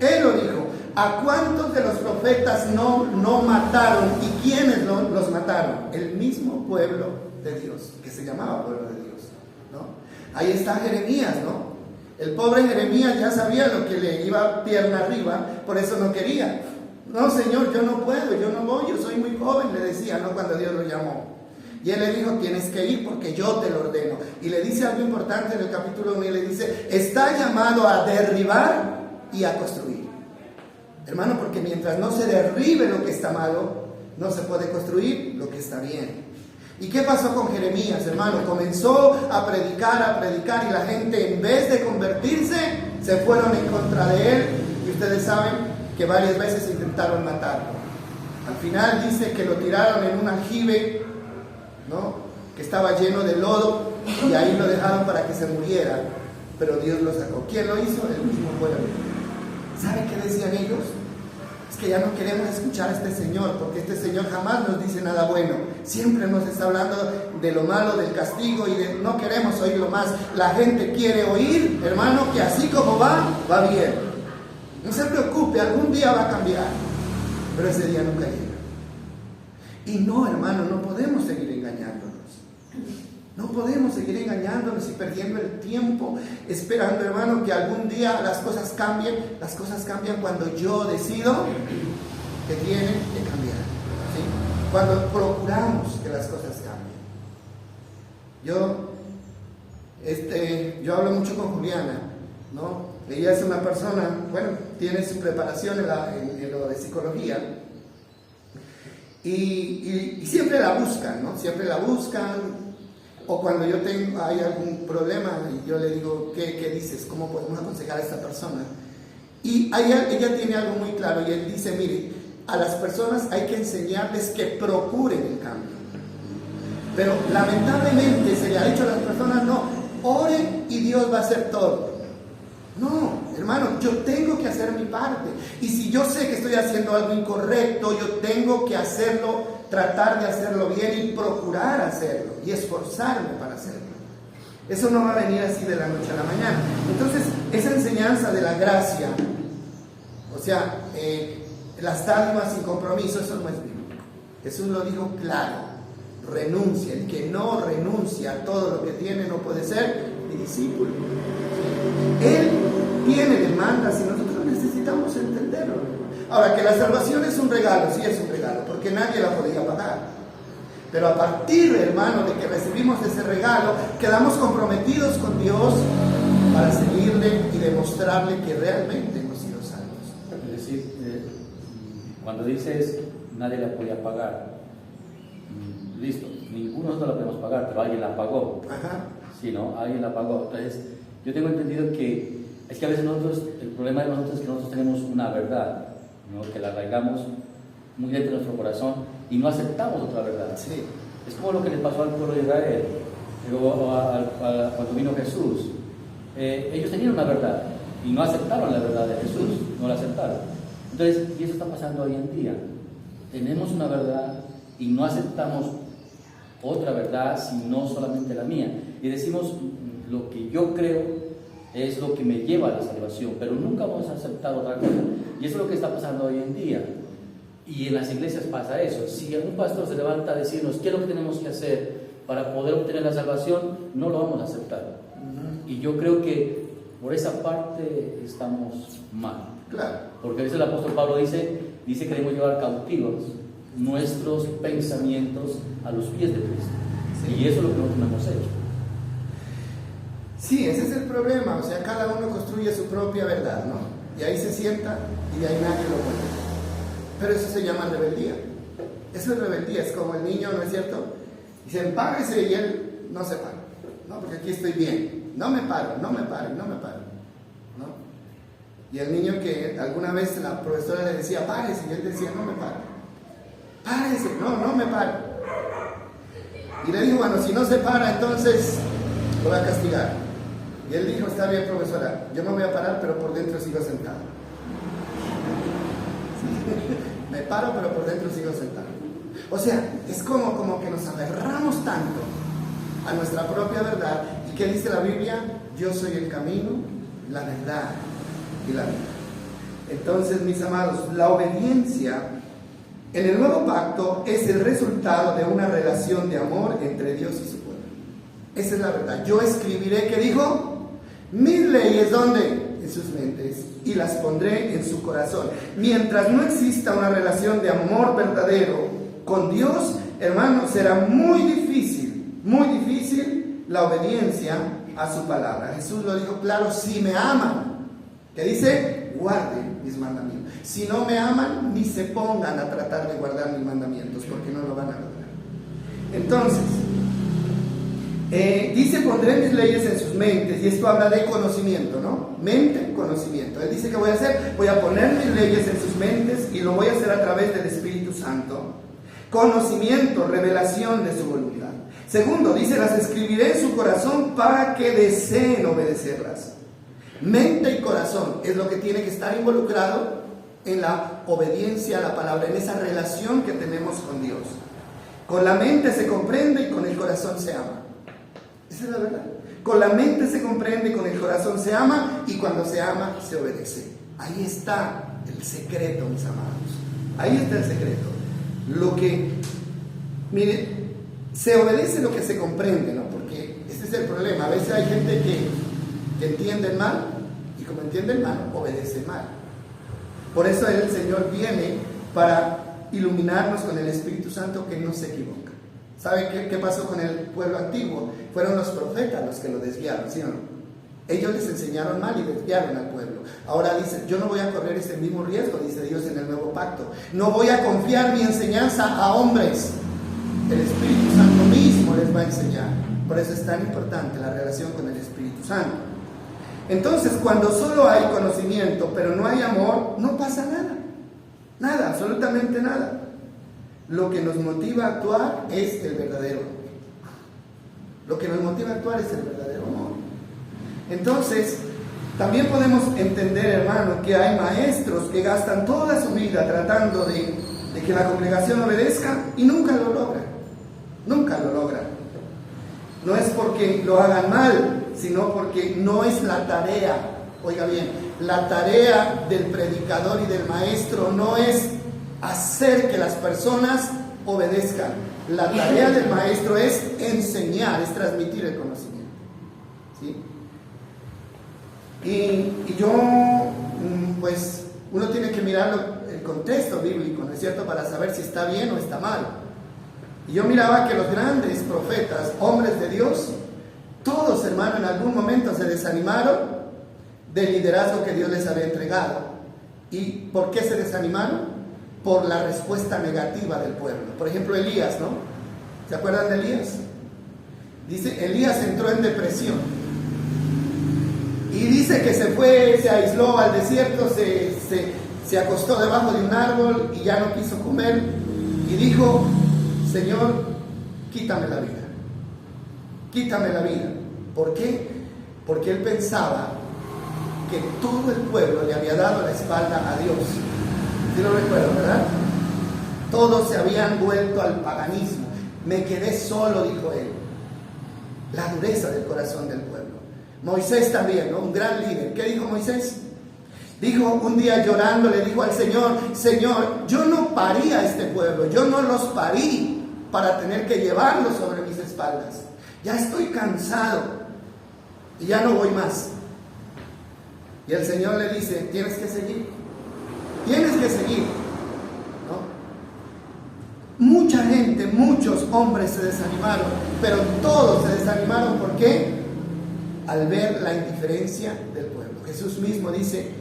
Él lo dijo. ¿A cuántos de los profetas no mataron? ¿Y quiénes los mataron? El mismo pueblo de Dios, que se llamaba pueblo de Dios, ¿no? Ahí está Jeremías, ¿no? El pobre Jeremías ya sabía lo que le iba pierna arriba, por eso no quería. No, Señor, yo no puedo, yo no voy, yo soy muy joven, le decía, ¿no? Cuando Dios lo llamó. Y él le dijo, tienes que ir porque yo te lo ordeno. Y le dice algo importante en el capítulo 1, y le dice, está llamado a derribar y a construir. Hermano, porque mientras no se derribe lo que está malo, no se puede construir lo que está bien. ¿Y qué pasó con Jeremías, hermano? Comenzó a predicar, y la gente, en vez de convertirse, se fueron en contra de él. Y ustedes saben que varias veces intentaron matarlo. Al final dice que lo tiraron en un aljibe, ¿no? Que estaba lleno de lodo, y ahí lo dejaron para que se muriera. Pero Dios lo sacó. ¿Quién lo hizo? El mismo pueblo. ¿Saben qué decían ellos? Es que ya no queremos escuchar a este Señor, porque este Señor jamás nos dice nada bueno. Siempre nos está hablando de lo malo, del castigo, y no queremos oírlo más. La gente quiere oír, hermano, que así como va bien. No se preocupe, algún día va a cambiar, pero ese día nunca llega. Y no, hermano, no podemos seguir engañándonos. No podemos seguir engañándonos y perdiendo el tiempo, esperando, hermano, que algún día las cosas cambien. Las cosas cambian cuando yo decido que tienen que cambiar, ¿sí? Cuando procuramos que las cosas cambien. Yo hablo mucho con Juliana, ¿no? Ella es una persona, bueno, tiene su preparación en lo de psicología. Y siempre la buscan, ¿no? Siempre la buscan. O cuando hay algún problema, y yo le digo, ¿qué dices? ¿Cómo podemos aconsejar a esta persona? Y ella tiene algo muy claro, y él dice, mire, a las personas hay que enseñarles que procuren el cambio. Pero lamentablemente se le ha dicho a las personas, no, oren y Dios va a hacer todo. No, hermano, yo tengo que hacer mi parte. Y si yo sé que estoy haciendo algo incorrecto, yo tengo que hacerlo, tratar de hacerlo bien y procurar hacerlo y esforzarme para hacerlo. Eso no va a venir así de la noche a la mañana. Entonces, esa enseñanza de la gracia, o sea, las dádivas sin compromiso, eso no es bíblico. Jesús lo dijo claro: renuncia. El que no renuncia a todo lo que tiene no puede ser mi discípulo. Él tiene demandas y nosotros necesitamos entenderlo. Ahora, que la salvación es un regalo, sí es un regalo, porque nadie la podía pagar. Pero a partir, hermano, de que recibimos ese regalo, quedamos comprometidos con Dios para seguirle y demostrarle que realmente hemos sido salvos. Es decir, cuando dices nadie la podía pagar, listo, ninguno de nosotros la podemos pagar, pero alguien la pagó. Ajá. Sí, ¿no? Alguien la pagó. Entonces, yo tengo entendido que es que a veces el problema de nosotros es que nosotros tenemos una verdad, ¿no? Que la arraigamos muy dentro de nuestro corazón y no aceptamos otra verdad. Sí. Es como lo que le pasó al pueblo de Israel, cuando vino Jesús. Ellos tenían una verdad y no aceptaron la verdad de Jesús, no la aceptaron. Entonces, y eso está pasando hoy en día. Tenemos una verdad y no aceptamos otra verdad, sino solamente la mía. Y decimos, lo que yo creo es lo que me lleva a la salvación, pero nunca vamos a aceptar otra cosa. Y eso es lo que está pasando hoy en día. Y en las iglesias pasa eso. Si algún pastor se levanta a decirnos qué es lo que tenemos que hacer para poder obtener la salvación, no lo vamos a aceptar. Y yo creo que por esa parte estamos mal. Claro. Porque a veces el apóstol Pablo dice que debemos llevar cautivos nuestros pensamientos a los pies de Cristo. Sí. Y eso es lo que nosotros hemos hecho. Sí, ese es el problema. O sea, cada uno construye su propia verdad, ¿no? Y ahí se sienta y de ahí nadie lo puede. Pero eso se llama rebeldía. Eso es rebeldía. Es como el niño, ¿no es cierto? Dicen, párese, y él no se para. No, porque aquí estoy bien. No me paro, no me paro, no me paro. ¿No? Y el niño que alguna vez la profesora le decía, párese, y él decía, no me paro. Párese, no me paro. Y le dijo, bueno, si no se para, entonces lo voy a castigar. Y él dijo, está bien, profesora, yo me voy a parar, pero por dentro sigo sentado. Me paro, pero por dentro sigo sentado. O sea, es como que nos aferramos tanto a nuestra propia verdad. ¿Y qué dice la Biblia? Yo soy el camino, la verdad y la vida. Entonces, mis amados, la obediencia en el nuevo pacto es el resultado de una relación de amor entre Dios y su pueblo. Esa es la verdad. Yo escribiré, ¿qué dijo? Mis leyes, ¿dónde? En sus mentes, y las pondré en su corazón. Mientras no exista una relación de amor verdadero con Dios, hermano, será muy difícil la obediencia a su palabra. Jesús lo dijo claro: si me aman, que dice, guarden mis mandamientos. Si no me aman, ni se pongan a tratar de guardar mis mandamientos, porque no lo van a lograr. Entonces, dice, pondré mis leyes en sus mentes, y esto habla de conocimiento, ¿no? Mente, conocimiento. Él dice, ¿qué voy a hacer? Voy a poner mis leyes en sus mentes, y lo voy a hacer a través del Espíritu Santo. Conocimiento, revelación de su voluntad. Segundo, dice, las escribiré en su corazón para que deseen obedecerlas. Mente y corazón es lo que tiene que estar involucrado en la obediencia a la palabra, en esa relación que tenemos con Dios. Con la mente se comprende y con el corazón se ama. Esa es la verdad. Con la mente se comprende y con el corazón se ama, y cuando se ama se obedece. Ahí está el secreto, mis amados. Ahí está el secreto. Lo que, mire, se obedece lo que se comprende, ¿no? Porque ese es el problema. A veces hay gente que entiende mal, y como entienden mal, obedece mal. Por eso el Señor viene para iluminarnos con el Espíritu Santo, que no se equivoca. ¿Saben qué pasó con el pueblo antiguo? Fueron los profetas los que lo desviaron, ¿sí o no? Ellos les enseñaron mal y desviaron al pueblo. Ahora dice, yo no voy a correr ese mismo riesgo, dice Dios en el nuevo pacto. No voy a confiar mi enseñanza a hombres. El Espíritu Santo mismo les va a enseñar. Por eso es tan importante la relación con el Espíritu Santo. Entonces, cuando solo hay conocimiento, pero no hay amor, no pasa nada. Nada, absolutamente nada. Lo que nos motiva a actuar es el verdadero amor. Lo que nos motiva a actuar es el verdadero amor. Entonces, también podemos entender, hermano, que hay maestros que gastan toda su vida tratando de que la congregación obedezca y nunca lo logran. Nunca lo logran. No es porque lo hagan mal, sino porque no es la tarea. Oiga bien, la tarea del predicador y del maestro no es hacer que las personas obedezcan. La tarea del maestro es enseñar, es transmitir el conocimiento. ¿Sí? Y yo, pues, uno tiene que mirar el contexto bíblico, ¿no es cierto?, para saber si está bien o está mal. Y yo miraba que los grandes profetas, hombres de Dios, todos, hermano, en algún momento se desanimaron del liderazgo que Dios les había entregado. ¿Y por qué se desanimaron? Por la respuesta negativa del pueblo. Por ejemplo, Elías, ¿no? ¿Se acuerdan de Elías? Dice, Elías entró en depresión. Y dice que se fue, se aisló al desierto, se acostó debajo de un árbol y ya no quiso comer. Y dijo, Señor, quítame la vida. Quítame la vida. ¿Por qué? Porque él pensaba que todo el pueblo le había dado la espalda a Dios. ¿Sí lo recuerdo, verdad? Todos se habían vuelto al paganismo. Me quedé solo, dijo él. La dureza del corazón del pueblo. Moisés también, ¿no? Un gran líder. ¿Qué dijo Moisés? Dijo un día llorando, le dijo al Señor, Señor, yo no parí a este pueblo, yo no los parí para tener que llevarlos sobre mis espaldas. Ya estoy cansado y ya no voy más. Y el Señor le dice, tienes que seguir, ¿no? Mucha gente, muchos hombres se desanimaron, pero todos se desanimaron. ¿Por qué? Al ver la indiferencia del pueblo. Jesús mismo dice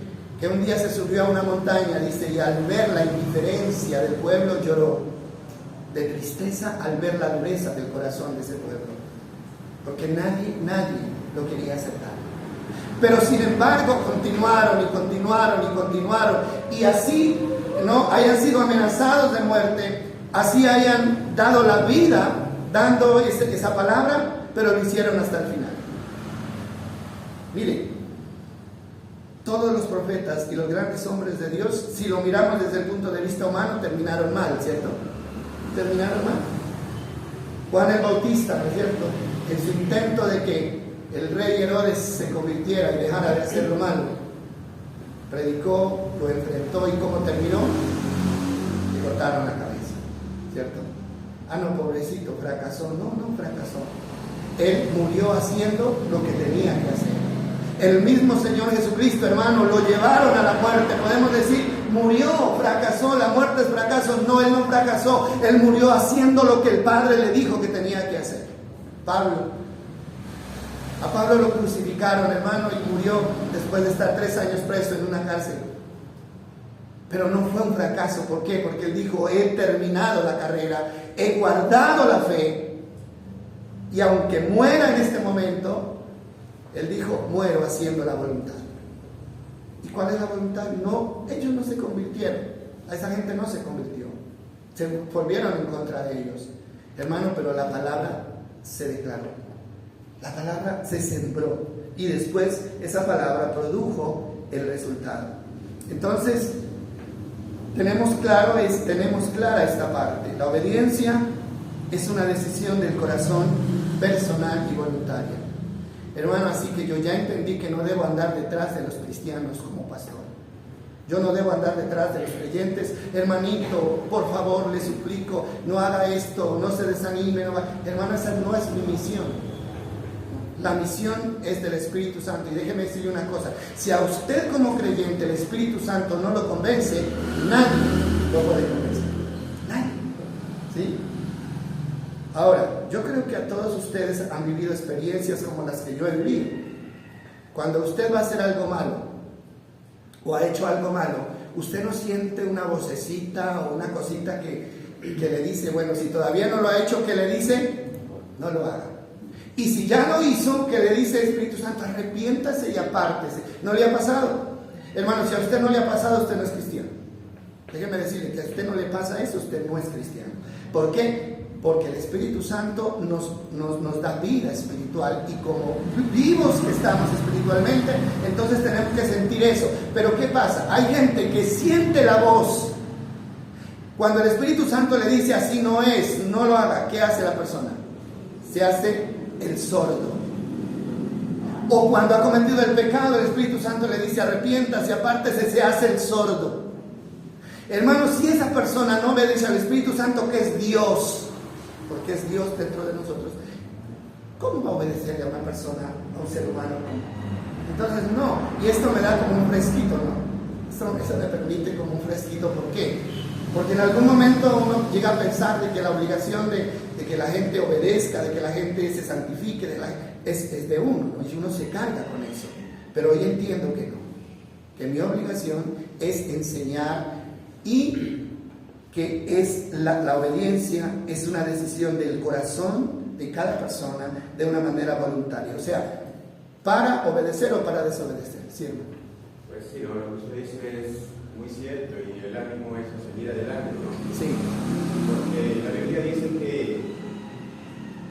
que un día se subió a una montaña, dice, y al ver la indiferencia del pueblo lloró de tristeza al ver la dureza del corazón de ese pueblo, porque nadie lo quería aceptar. Pero sin embargo continuaron, y así no hayan sido amenazados de muerte, así hayan dado la vida dando esa palabra, pero lo hicieron hasta el final. Mire, todos los profetas y los grandes hombres de Dios, si lo miramos desde el punto de vista humano, terminaron mal, ¿cierto? Terminaron mal. Juan el Bautista, ¿no es cierto? En su intento de que el rey Herodes se convirtiera y dejara de hacer lo malo, predicó, lo enfrentó, y ¿cómo terminó? Le cortaron la cabeza, ¿cierto? Ah, no, pobrecito, fracasó. No fracasó. Él murió haciendo lo que tenía que hacer. El mismo Señor Jesucristo, hermano, lo llevaron a la muerte. Podemos decir, murió, fracasó, la muerte es fracaso. No, Él no fracasó. Él murió haciendo lo que el Padre le dijo que tenía que hacer. A Pablo lo crucificaron, hermano, y murió después de estar 3 años preso en una cárcel. Pero no fue un fracaso. ¿Por qué? Porque él dijo, he terminado la carrera, he guardado la fe, y aunque muera en este momento, él dijo, muero haciendo la voluntad. ¿Y cuál es la voluntad? No, ellos no se convirtieron. A esa gente no se convirtió. Se volvieron en contra de ellos. Hermano, pero la palabra se declaró. La palabra se sembró. Y después esa palabra produjo el resultado. Entonces, tenemos clara esta parte. La obediencia es una decisión del corazón personal y voluntaria. Hermano, así que yo ya entendí que no debo andar detrás de los cristianos como pastor. Yo no debo andar detrás de los creyentes. Hermanito, por favor, le suplico, no haga esto, no se desanime. Hermano, esa no es mi misión. La misión es del Espíritu Santo. Y déjeme decirle una cosa: si a usted como creyente el Espíritu Santo no lo convence, nadie lo puede convencer. Nadie. ¿Sí? Ahora, yo creo que a todos ustedes han vivido experiencias como las que yo he vivido. Cuando usted va a hacer algo malo, o ha hecho algo malo, usted no siente una vocecita o una cosita que le dice, bueno, si todavía no lo ha hecho, ¿qué le dice? No lo haga. Y si ya lo hizo, ¿qué le dice el Espíritu Santo? Arrepiéntase y apártese. ¿No le ha pasado? Hermano, si a usted no le ha pasado, usted no es cristiano. Déjeme decirle que a usted no le pasa eso, usted no es cristiano. ¿Por qué? Porque el Espíritu Santo nos da vida espiritual, y como vivos que estamos espiritualmente, entonces tenemos que sentir eso. Pero ¿qué pasa? Hay gente que siente la voz. Cuando el Espíritu Santo le dice así no es, no lo haga, ¿qué hace la persona? Se hace el sordo. O cuando ha cometido el pecado, el Espíritu Santo le dice arrepiéntase, apártese, se hace el sordo. Hermano, si esa persona no obedece al Espíritu Santo, que es Dios, porque es Dios dentro de nosotros, ¿cómo va a obedecerle a una persona, a un ser humano? Entonces no, y esto me da como un fresquito, ¿no? Eso me permite como un fresquito. ¿Por qué? Porque en algún momento uno llega a pensar de que la obligación de que la gente obedezca, de que la gente se santifique, es de uno, ¿no? Y uno se carga con eso. Pero hoy entiendo que no, que mi obligación es enseñar, y que es la obediencia es una decisión del corazón de cada persona de una manera voluntaria. O sea, para obedecer o para desobedecer. ¿Sí? Pues sí, lo que usted dice es muy cierto, y el ánimo es a seguir adelante, ¿no? Sí. Porque la Biblia dice que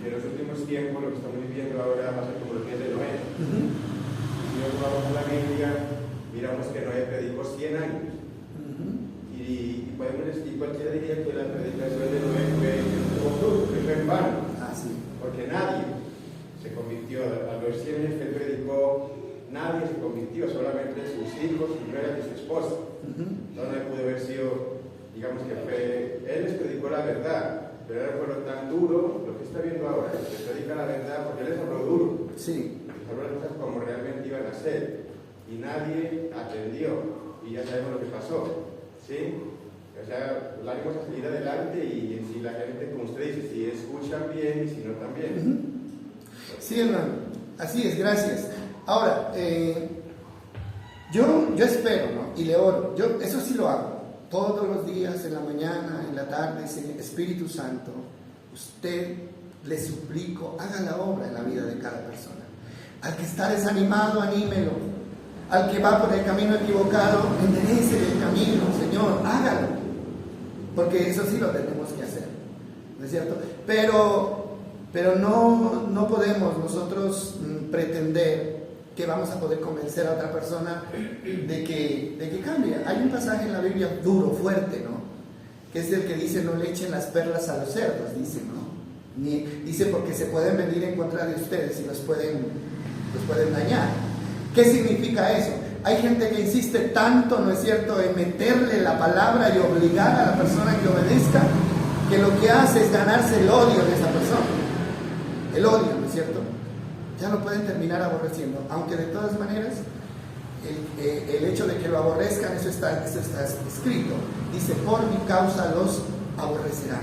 en los últimos tiempos lo que estamos viviendo ahora va a ser como los días de Noé. Si nos vamos a la Biblia, miramos que Noé predicó 100 años. Y cualquiera diría que la predicación de Noé tuvo fruto, que fue en vano. Sí. Porque nadie se convirtió. A los 100 años que él predicó, nadie se convirtió, solamente sus hijos, su mujer y su esposa. No pudo haber sido, digamos que fue, él les predicó la verdad, pero él fue tan duro, lo que está viendo ahora, que predica la verdad, porque él les habló duro. Sí. Les habló las cosas como realmente iban a ser, y nadie atendió, y ya sabemos lo que pasó. ¿Sí? O sea, el ánimo es a seguir adelante, y si la gente, como usted dice, si escuchan bien y si no también. Sí, hermano, así es, gracias. Ahora, yo espero, ¿no? Y le oro, yo eso sí lo hago, todos los días, en la mañana, en la tarde, Espíritu Santo, usted, le suplico, haga la obra en la vida de cada persona. Al que está desanimado, anímelo. Al que va por el camino equivocado, enderece el camino, Señor, hágalo. Porque eso sí lo tenemos que hacer, ¿no es cierto? Pero no podemos nosotros pretender que vamos a poder convencer a otra persona de que cambie. Hay un pasaje en la Biblia duro, fuerte, ¿no? Que es el que dice: no le echen las perlas a los cerdos, dice, ¿no? Dice, porque se pueden venir en contra de ustedes y los pueden dañar. ¿Qué significa eso? Hay gente que insiste tanto, ¿no es cierto?, en meterle la palabra y obligar a la persona que obedezca, que lo que hace es ganarse el odio de esa persona. El odio, ¿no es cierto? Ya lo pueden terminar aborreciendo, aunque de todas maneras el hecho de que lo aborrezcan, eso está escrito. Dice: por mi causa los aborrecerán,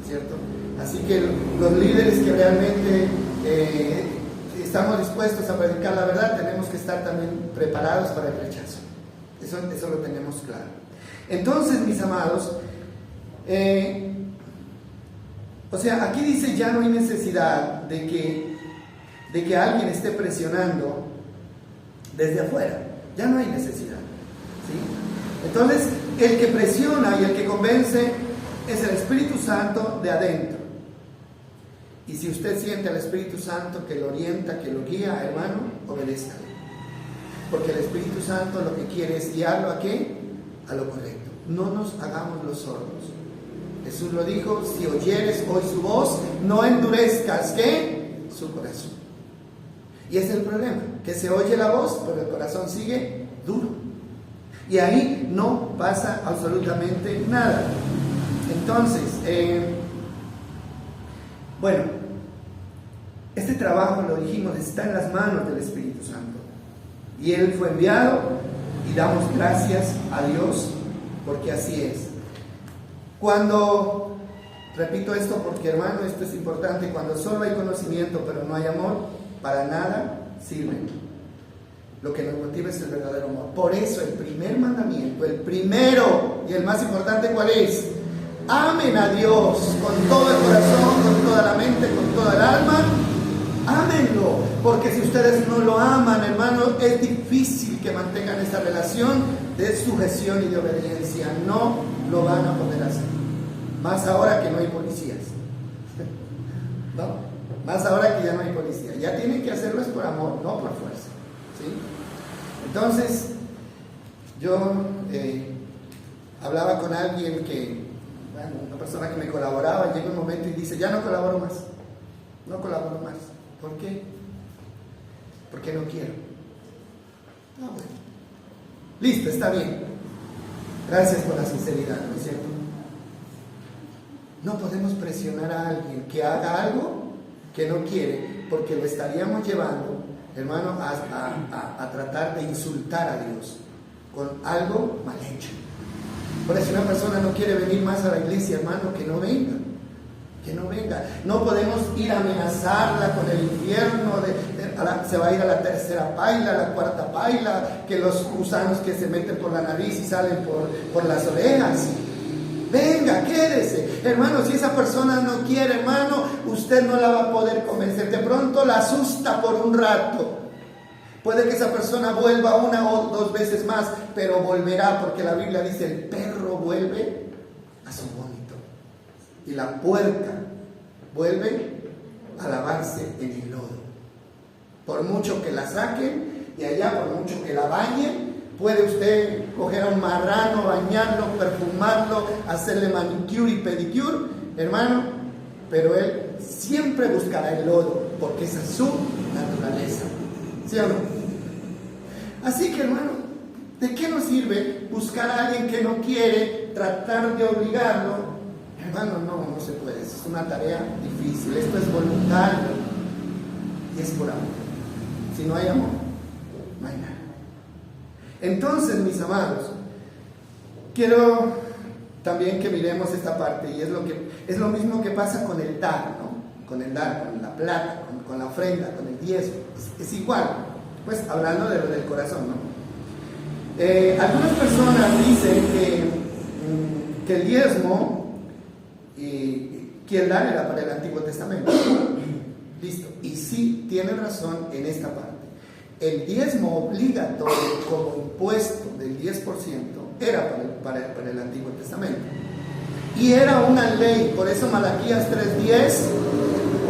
¿cierto? Así que los líderes que realmente estamos dispuestos a predicar la verdad, tenemos que estar también preparados para el rechazo. Eso lo tenemos claro. Entonces, mis amados, o sea, aquí dice: ya no hay necesidad de que alguien esté presionando desde afuera. Ya no hay necesidad, ¿sí? Entonces, el que presiona y el que convence es el Espíritu Santo de adentro. Y si usted siente al Espíritu Santo que lo orienta, que lo guía, hermano, obedézcale. Porque el Espíritu Santo lo que quiere es guiarlo ¿a qué? A lo correcto. No nos hagamos los sordos. Jesús lo dijo: si oyeres hoy su voz, no endurezcas ¿qué? Su corazón. Y ese es el problema, que se oye la voz, pero el corazón sigue duro. Y ahí no pasa absolutamente nada. Entonces, bueno, este trabajo, lo dijimos, está en las manos del Espíritu Santo. Y Él fue enviado y damos gracias a Dios porque así es. Cuando, repito esto porque, hermano, esto es importante, cuando solo hay conocimiento pero no hay amor, para nada sirve. Lo que nos motiva es el verdadero amor. Por eso el primer mandamiento, el primero y el más importante, ¿cuál es? Amen a Dios con todo el corazón, con toda la mente, con toda el alma. Ámenlo, porque si ustedes no lo aman, hermano, es difícil que mantengan esa relación de sujeción y de obediencia. No lo van a poder hacer. Más ahora que no hay policías. ¿No? Más ahora que ya no hay policía. Ya tienen que hacerlo es por amor, no por fuerza, ¿sí? Entonces, yo hablaba con alguien que, bueno, una persona que me colaboraba, llega un momento y dice: ya no colaboro más. No colaboro más. ¿Por qué? Porque no quiero. Ah, bueno. Listo, está bien. Gracias por la sinceridad, ¿no es cierto? No podemos presionar a alguien que haga algo que no quiere, porque lo estaríamos llevando, hermano, a tratar de insultar a Dios con algo mal hecho. Por eso, si una persona no quiere venir más a la iglesia, hermano, que no venga. Que no venga. No podemos ir a amenazarla con el infierno, se va a ir a la tercera paila, a la cuarta paila, que los gusanos que se meten por la nariz y salen por las orejas. Venga, quédese. Hermano, si esa persona no quiere, hermano, usted no la va a poder convencer. De pronto la asusta por un rato. Puede que esa persona vuelva una o dos veces más, pero volverá, porque la Biblia dice: el perro vuelve a su vómito y la puerca vuelve a lavarse en el lodo. Por mucho que la saquen de allá, por mucho que la bañen, puede usted coger a un marrano, bañarlo, perfumarlo, hacerle manicure y pedicure, hermano, pero él siempre buscará el lodo, porque esa es su naturaleza. ¿Sí o no? Así que, hermano, ¿de qué nos sirve buscar a alguien que no quiere, tratar de obligarlo? Hermano, no se puede. Es una tarea difícil. Esto es voluntario y es por amor. Si no hay amor, no hay nada. Entonces, mis amados, quiero también que miremos esta parte, y es lo mismo que pasa con el dar, ¿no? Con el dar, con la plata, con la ofrenda, con el diezmo. Es igual, pues hablando de lo del corazón, ¿no? Algunas personas dicen que el diezmo que el dar era para el Antiguo Testamento. Listo, y sí tiene razón en esta parte. El diezmo obligatorio como impuesto del 10% era para el Antiguo Testamento. Y era una ley, por eso Malaquías 3:10,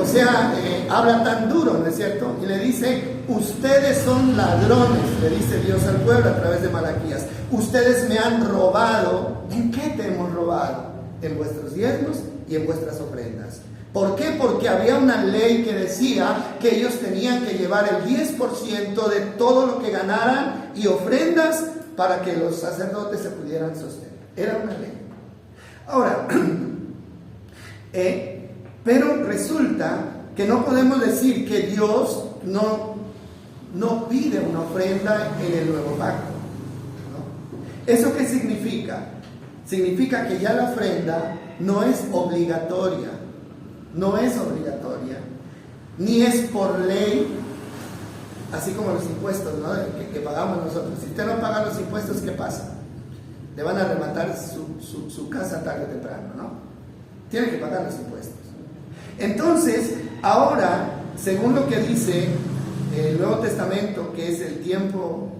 o sea, habla tan duro, ¿no es cierto? Y le dice, ustedes son ladrones, le dice Dios al pueblo a través de Malaquías. Ustedes me han robado. ¿En qué te hemos robado? En vuestros diezmos y en vuestras ofrendas. ¿Por qué? Porque había una ley que decía que ellos tenían que llevar el 10% de todo lo que ganaran y ofrendas para que los sacerdotes se pudieran sostener. Era una ley. Ahora, pero resulta que no podemos decir que Dios no pide una ofrenda en el nuevo pacto, ¿no? ¿Eso qué significa? Significa que ya la ofrenda no es obligatoria, ni es por ley, así como los impuestos, ¿no? que pagamos nosotros. Si usted no paga los impuestos, ¿qué pasa? Le van a rematar su casa tarde o temprano, ¿no? Tiene que pagar los impuestos. Entonces, ahora, según lo que dice el Nuevo Testamento, que es el tiempo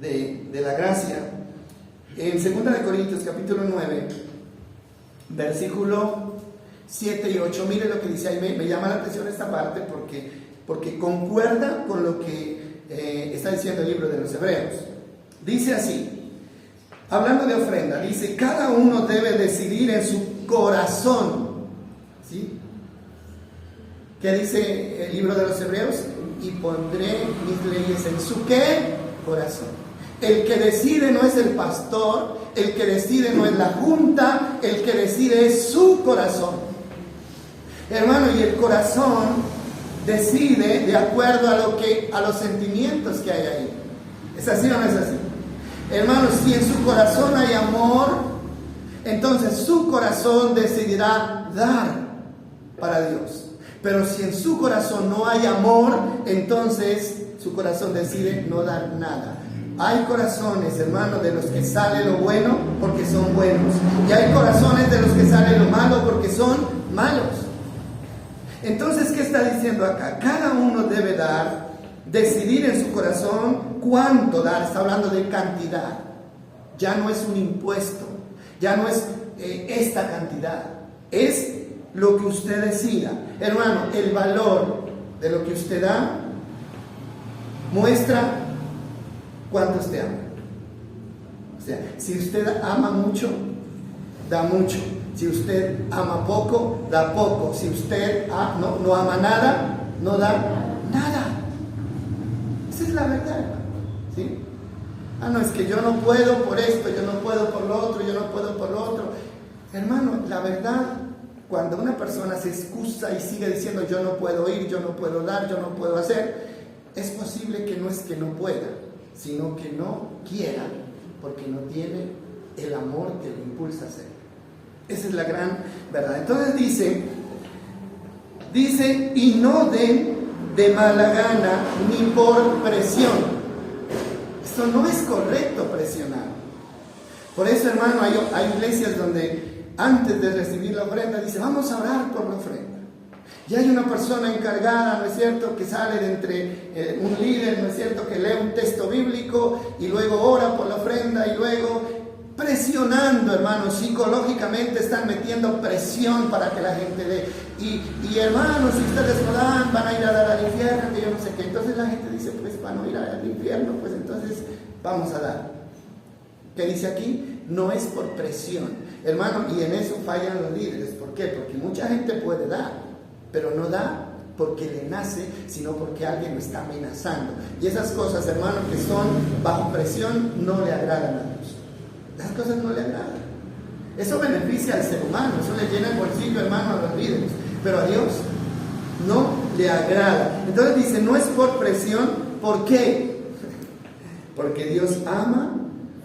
de la gracia, en 2 Corintios capítulo 9, versículo 7 y 8, mire lo que dice ahí. Me llama la atención esta parte porque concuerda con lo que está diciendo el libro de los Hebreos. Dice así, hablando de ofrenda, dice, cada uno debe decidir en su corazón, ¿sí? ¿Qué dice el libro de los Hebreos? Y pondré mis leyes en su ¿qué? Corazón. El que decide no es el pastor, el que decide no es la junta, el que decide es su corazón. Hermano, y el corazón decide de acuerdo a los sentimientos que hay ahí. ¿Es así o no es así? Hermanos, si en su corazón hay amor, entonces su corazón decidirá dar para Dios. Pero si en su corazón no hay amor, entonces su corazón decide no dar nada. Hay corazones, hermanos, de los que sale lo bueno porque son buenos. Y hay corazones de los que sale lo malo porque son malos. Entonces, ¿qué está diciendo acá? Cada uno debe dar, decidir en su corazón cuánto dar. Está hablando de cantidad. Ya no es un impuesto. Ya no es esta cantidad. Es lo que usted decida. Hermano, el valor de lo que usted da muestra cuánto usted ama. O sea, si usted ama mucho, da mucho. Si usted ama poco, da poco. Si usted no ama nada, no da nada. Esa es la verdad, ¿sí? No, es que yo no puedo por esto, yo no puedo por lo otro, yo no puedo por lo otro. Hermano, la verdad, cuando una persona se excusa y sigue diciendo yo no puedo ir, yo no puedo dar, yo no puedo hacer, es posible que no es que no pueda, sino que no quiera, porque no tiene el amor que le impulsa a hacer. Esa es la gran verdad. Entonces dice, y no den de mala gana ni por presión. Esto no es correcto, presionar. Por eso, hermano, hay iglesias donde antes de recibir la ofrenda dice, vamos a orar por la ofrenda. Y hay una persona encargada, ¿no es cierto?, que sale de entre un líder, ¿no es cierto?, que lee un texto bíblico y luego ora por la ofrenda y luego presionando, hermanos, psicológicamente están metiendo presión para que la gente dé. Y hermanos, si ustedes no dan, van a ir a dar al infierno, que yo no sé qué. Entonces la gente dice, pues para no ir al infierno, pues entonces vamos a dar. ¿Qué dice aquí? No es por presión, hermano, y en eso fallan los líderes. ¿Por qué? Porque mucha gente puede dar, pero no da porque le nace, sino porque alguien lo está amenazando. Y esas cosas, hermano, que son bajo presión, no le agradan a Dios. Las cosas no le agradan. Eso beneficia al ser humano, eso le llena el bolsillo, hermano, a los líderes, pero a Dios no le agrada. Entonces dice, no es por presión. ¿Por qué? Porque Dios ama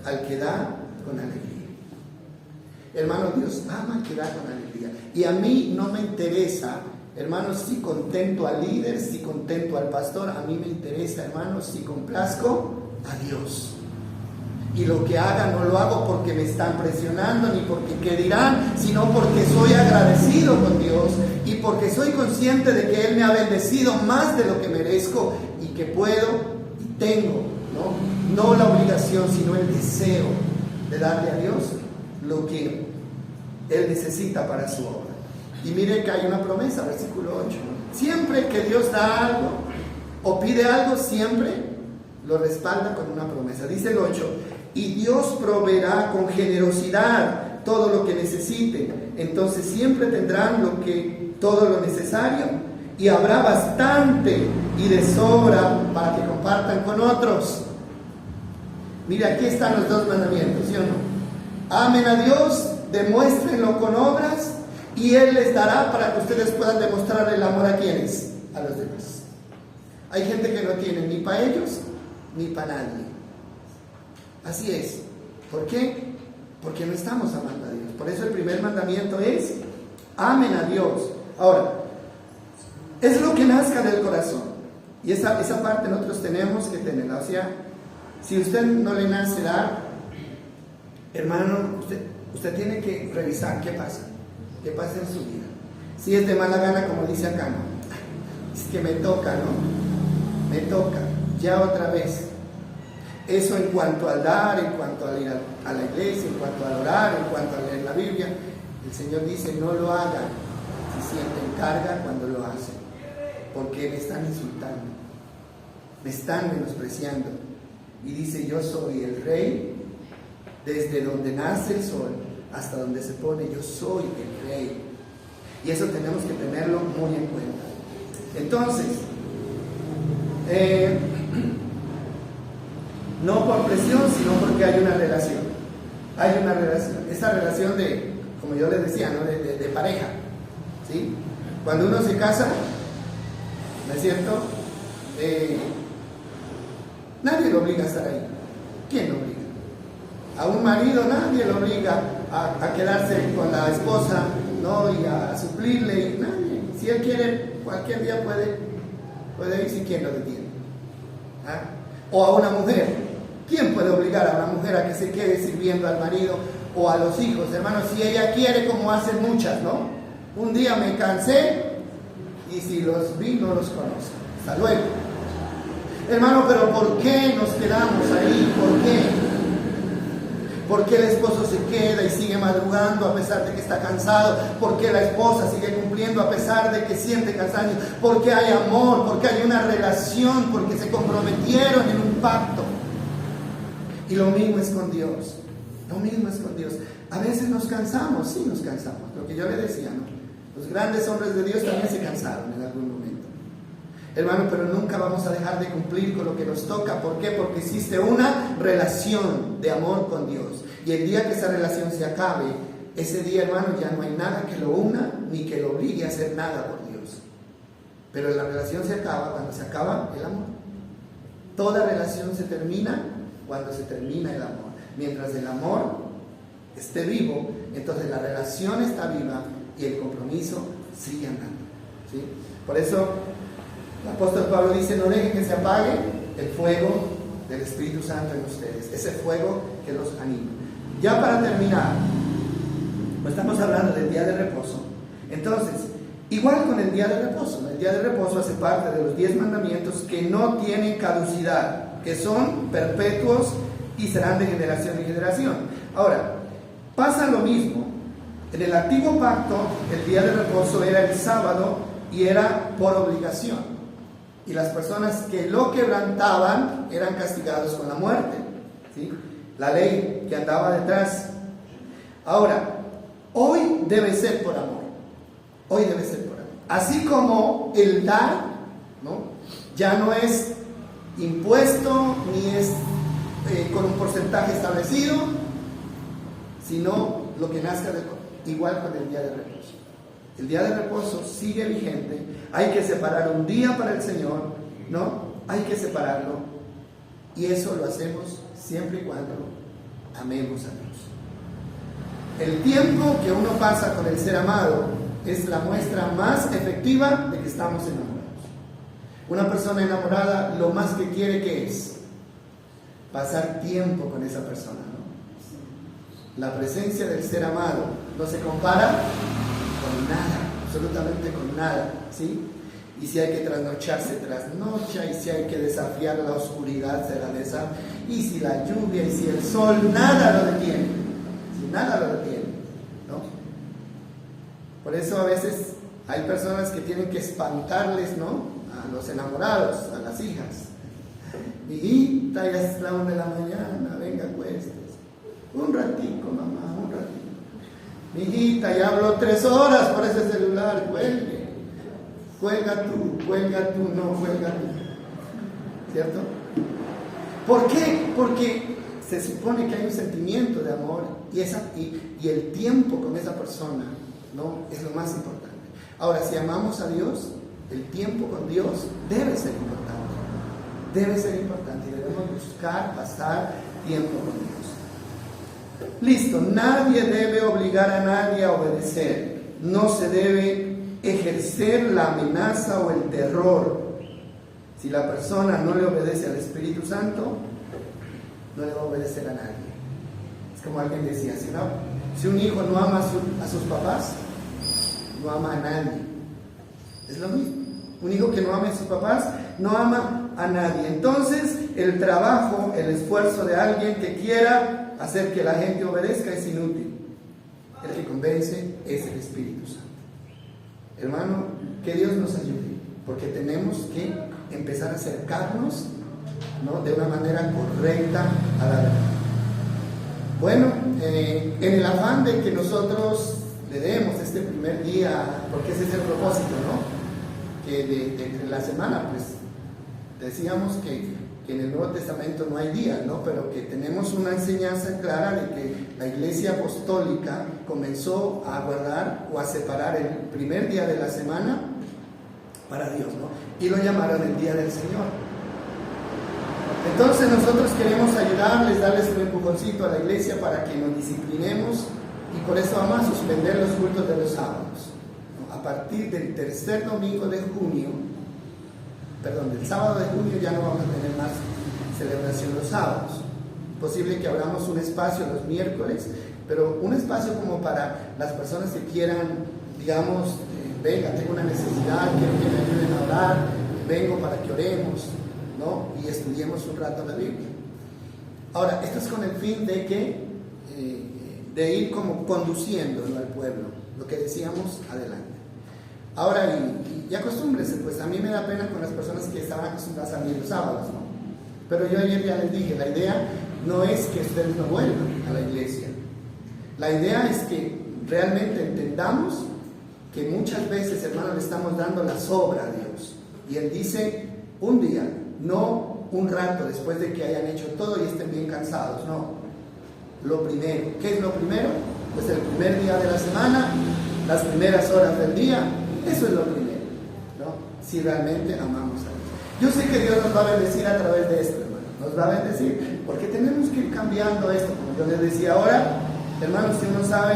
al que da con alegría. Hermano, Dios ama al que da con alegría. Y a mí no me interesa, hermanos, si contento al líder, si contento al pastor. A mí me interesa, hermanos, si complazco a Dios. Y lo que haga no lo hago porque me están presionando ni porque qué dirán, sino porque soy agradecido con Dios y porque soy consciente de que Él me ha bendecido más de lo que merezco y que puedo y tengo, no la obligación, sino el deseo de darle a Dios lo que Él necesita para su obra. Y mire que hay una promesa, versículo 8. Siempre que Dios da algo o pide algo, siempre lo respalda con una promesa. Dice el 8, y Dios proveerá con generosidad todo lo que necesiten. Entonces siempre tendrán todo lo necesario y habrá bastante y de sobra para que compartan con otros. Mira, aquí están los dos mandamientos, ¿sí o no? Amen a Dios, demuéstrenlo con obras y Él les dará para que ustedes puedan demostrar el amor a quienes, a los demás. Hay gente que no tiene ni para ellos ni para nadie. Así es. ¿Por qué? Porque no estamos amando a Dios. Por eso el primer mandamiento es amen a Dios. Ahora, es lo que nazca del corazón. Y esa parte nosotros tenemos que tenerla. O sea, si usted no le nace dar, hermano, usted tiene que revisar qué pasa en su vida. Si es de mala gana, como dice acá, no, es que me toca, ¿no? Me toca, ya otra vez. Eso en cuanto al dar, en cuanto a ir a la iglesia, en cuanto a orar, en cuanto a leer la Biblia, el Señor dice, no lo hagan si sienten carga cuando lo hacen, porque me están insultando, me están menospreciando. Y dice, yo soy el rey, desde donde nace el sol hasta donde se pone, yo soy el rey. Y eso tenemos que tenerlo muy en cuenta. Entonces, no por presión, sino porque hay una relación. Hay una relación. Esa relación de, como yo les decía, ¿no? de pareja, ¿sí? Cuando uno se casa, ¿no es cierto? Nadie lo obliga a estar ahí. ¿Quién lo obliga? A un marido nadie lo obliga a quedarse con la esposa, ¿no? Y a suplirle. Nadie. Si él quiere, cualquier día puede irse. ¿Quién lo detiene? ¿Ah? O a una mujer. ¿Quién puede obligar a una mujer a que se quede sirviendo al marido o a los hijos? Hermanos, si ella quiere, como hacen muchas, ¿no? Un día me cansé y si los vi no los conozco. Hasta luego. Hermano, pero ¿por qué nos quedamos ahí? ¿Por qué? ¿Por qué el esposo se queda y sigue madrugando a pesar de que está cansado? ¿Por qué la esposa sigue cumpliendo a pesar de que siente cansancio? ¿Por qué hay amor? ¿Por qué hay una relación? Porque se comprometieron en un pacto. Y lo mismo es con Dios. Lo mismo es con Dios. A veces nos cansamos, sí nos cansamos. Lo que yo le decía, ¿no? Los grandes hombres de Dios también se cansaron en algún momento. Hermano, pero nunca vamos a dejar de cumplir con lo que nos toca. ¿Por qué? Porque existe una relación de amor con Dios. Y el día que esa relación se acabe, ese día, hermano, ya no hay nada que lo una ni que lo obligue a hacer nada por Dios. Pero la relación se acaba cuando se acaba el amor. Toda relación se termina cuando se termina el amor. Mientras el amor esté vivo, entonces la relación está viva y el compromiso sigue andando, ¿sí? Por eso el apóstol Pablo dice, no dejen que se apague el fuego del Espíritu Santo en ustedes, ese fuego que los anima. Ya para terminar, pues estamos hablando del día de reposo. Entonces, igual con el día de reposo, ¿no? El día de reposo hace parte de los 10 mandamientos que no tienen caducidad, que son perpetuos y serán de generación en generación. Ahora, pasa lo mismo. En el antiguo pacto, el día de reposo era el sábado y era por obligación. Y las personas que lo quebrantaban eran castigados con la muerte, ¿sí? La ley que andaba detrás. Ahora, hoy debe ser por amor. Hoy debe ser por amor. Así como el dar, ¿no? Ya no es impuesto ni es con un porcentaje establecido, sino lo que nazca igual con el día de reposo. El día de reposo sigue vigente. Hay que separar un día para el Señor, ¿no? Hay que separarlo. Y eso lo hacemos siempre y cuando amemos a Dios. El tiempo que uno pasa con el ser amado es la muestra más efectiva de que estamos enamorados. Una persona enamorada lo más que quiere que es pasar tiempo con esa persona, ¿no? La presencia del ser amado no se compara con nada, absolutamente con nada, ¿sí? Y si hay que trasnocharse, trasnocha, y si hay que desafiar la oscuridad, se la desafía, y si la lluvia, y si el sol, nada lo detiene, si nada lo detiene, ¿no? Por eso a veces hay personas que tienen que espantarles, ¿no?, a los enamorados, a las hijas. Hijita, ya es la 1 de la mañana, venga, acuéstese. Un ratico, mamá, un ratito. Hijita, ya habló 3 horas por ese celular, cuelgue. Cuelga tú, no cuelga tú. ¿Cierto? ¿Por qué? Porque se supone que hay un sentimiento de amor y el tiempo con esa persona, ¿no?, es lo más importante. Ahora, si amamos a Dios, el tiempo con Dios debe ser importante. Debe ser importante y debemos buscar pasar tiempo con Dios. Listo, nadie debe obligar a nadie a obedecer. No se debe ejercer la amenaza o el terror. Si la persona no le obedece al Espíritu Santo, no le va a obedecer a nadie. Es como alguien decía, si un hijo no ama a sus papás, no ama a nadie. Es lo mismo. Un hijo que no ama a sus papás, no ama a nadie. Entonces, el trabajo, el esfuerzo de alguien que quiera hacer que la gente obedezca es inútil. El que convence es el Espíritu Santo. Hermano, que Dios nos ayude, porque tenemos que empezar a acercarnos, ¿no?, de una manera correcta a la verdad. Bueno, en el afán de que nosotros le demos este primer día, porque ese es el propósito, ¿no?, que de la semana, pues decíamos que en el Nuevo Testamento no hay día, ¿no?, pero que tenemos una enseñanza clara de que la Iglesia Apostólica comenzó a guardar o a separar el primer día de la semana para Dios, ¿no?, y lo llamaron el Día del Señor. Entonces nosotros queremos ayudarles, darles un empujoncito a la iglesia para que nos disciplinemos, y por eso vamos a suspender los cultos de los sábados. A partir del tercer domingo de junio, del sábado de junio, ya no vamos a tener más celebración los sábados. Posible que abramos un espacio los miércoles, pero un espacio como para las personas que quieran, digamos, venga, tengo una necesidad, quiero que me ayuden a orar, vengo para que oremos, ¿no?, y estudiemos un rato la Biblia. Ahora, esto es con el fin de que de ir como conduciendo, ¿no?, al pueblo, lo que decíamos adelante. Ahora, y acostúmbrense, pues a mí me da pena con las personas que estaban acostumbradas a venir los sábados, ¿no? Pero yo ayer ya les dije, la idea no es que ustedes no vuelvan a la iglesia. La idea es que realmente entendamos que muchas veces, hermanos, le estamos dando la sobra a Dios. Y Él dice, un día, no un rato después de que hayan hecho todo y estén bien cansados, no. Lo primero, ¿qué es lo primero? Pues el primer día de la semana, las primeras horas del día, eso es lo primero, ¿no?, si realmente amamos a Dios. Yo sé que Dios nos va a bendecir a través de esto, hermano, nos va a bendecir, porque tenemos que ir cambiando esto, como yo les decía ahora, hermanos, si uno sabe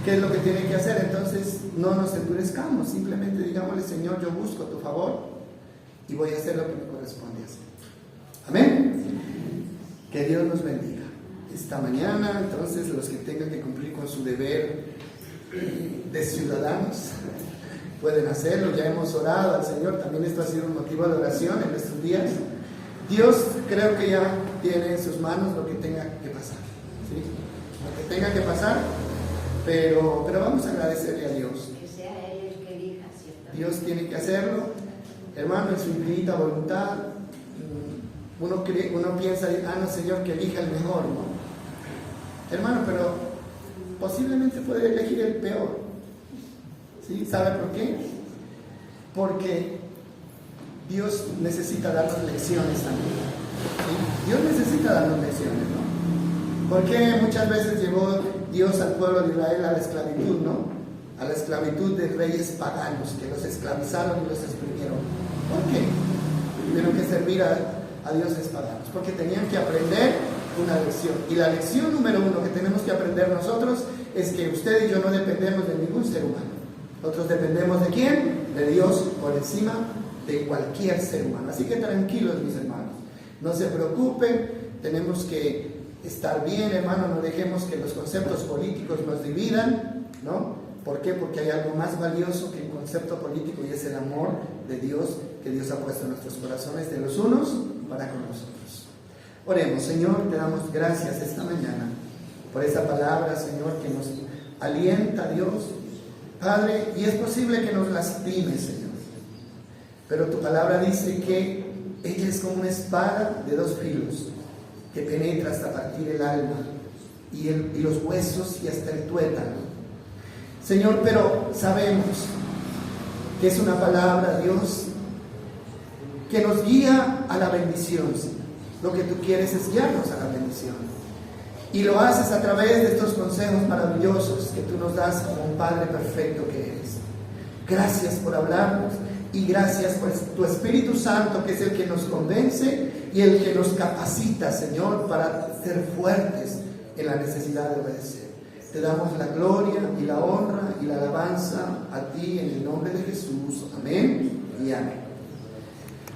qué es lo que tiene que hacer, entonces no nos endurezcamos, simplemente digámosle, Señor, yo busco tu favor y voy a hacer lo que me corresponde hacer. Amén. Que Dios nos bendiga. Esta mañana, entonces, los que tengan que cumplir con su deber de ciudadanos pueden hacerlo. Ya hemos orado al Señor, también esto ha sido un motivo de oración en estos días. Dios creo que ya tiene en sus manos lo que tenga que pasar, ¿sí?, lo que tenga que pasar, pero vamos a agradecerle a Dios. Que sea Él el que elija, ¿cierto? Dios tiene que hacerlo, hermano, en su infinita voluntad. Uno piensa, no, Señor, que elija el mejor, ¿no? Hermano, pero posiblemente puede elegir el peor, ¿sí? ¿Sabe por qué? Porque Dios necesita darnos lecciones también, ¿sí? Dios necesita darnos lecciones, ¿no? Porque muchas veces llevó Dios al pueblo de Israel a la esclavitud, ¿no? A la esclavitud de reyes paganos que los esclavizaron y los exprimieron. ¿Por qué? Tuvieron que servir a dioses paganos, porque tenían que aprender una lección. Y la lección número 1 que tenemos que aprender nosotros es que usted y yo no dependemos de ningún ser humano. Nosotros dependemos ¿de quién? De Dios por encima de cualquier ser humano. Así que tranquilos, mis hermanos, no se preocupen, tenemos que estar bien, hermano, no dejemos que los conceptos políticos nos dividan, ¿no? ¿Por qué? Porque hay algo más valioso que el concepto político, y es el amor de Dios que Dios ha puesto en nuestros corazones de los unos para con nosotros. Oremos. Señor, te damos gracias esta mañana por esa palabra, Señor, que nos alienta, Dios, Padre, y es posible que nos lastime, Señor, pero tu palabra dice que ella es como una espada de 2 filos que penetra hasta partir el alma y los huesos y hasta el tuétano. Señor, pero sabemos que es una palabra, Dios, que nos guía a la bendición, Señor. Lo que tú quieres es guiarnos a la bendición. Y lo haces a través de estos consejos maravillosos que tú nos das como un Padre perfecto que eres. Gracias por hablarnos y gracias por tu Espíritu Santo, que es el que nos convence y el que nos capacita, Señor, para ser fuertes en la necesidad de obedecer. Te damos la gloria y la honra y la alabanza a ti en el nombre de Jesús. Amén y amén.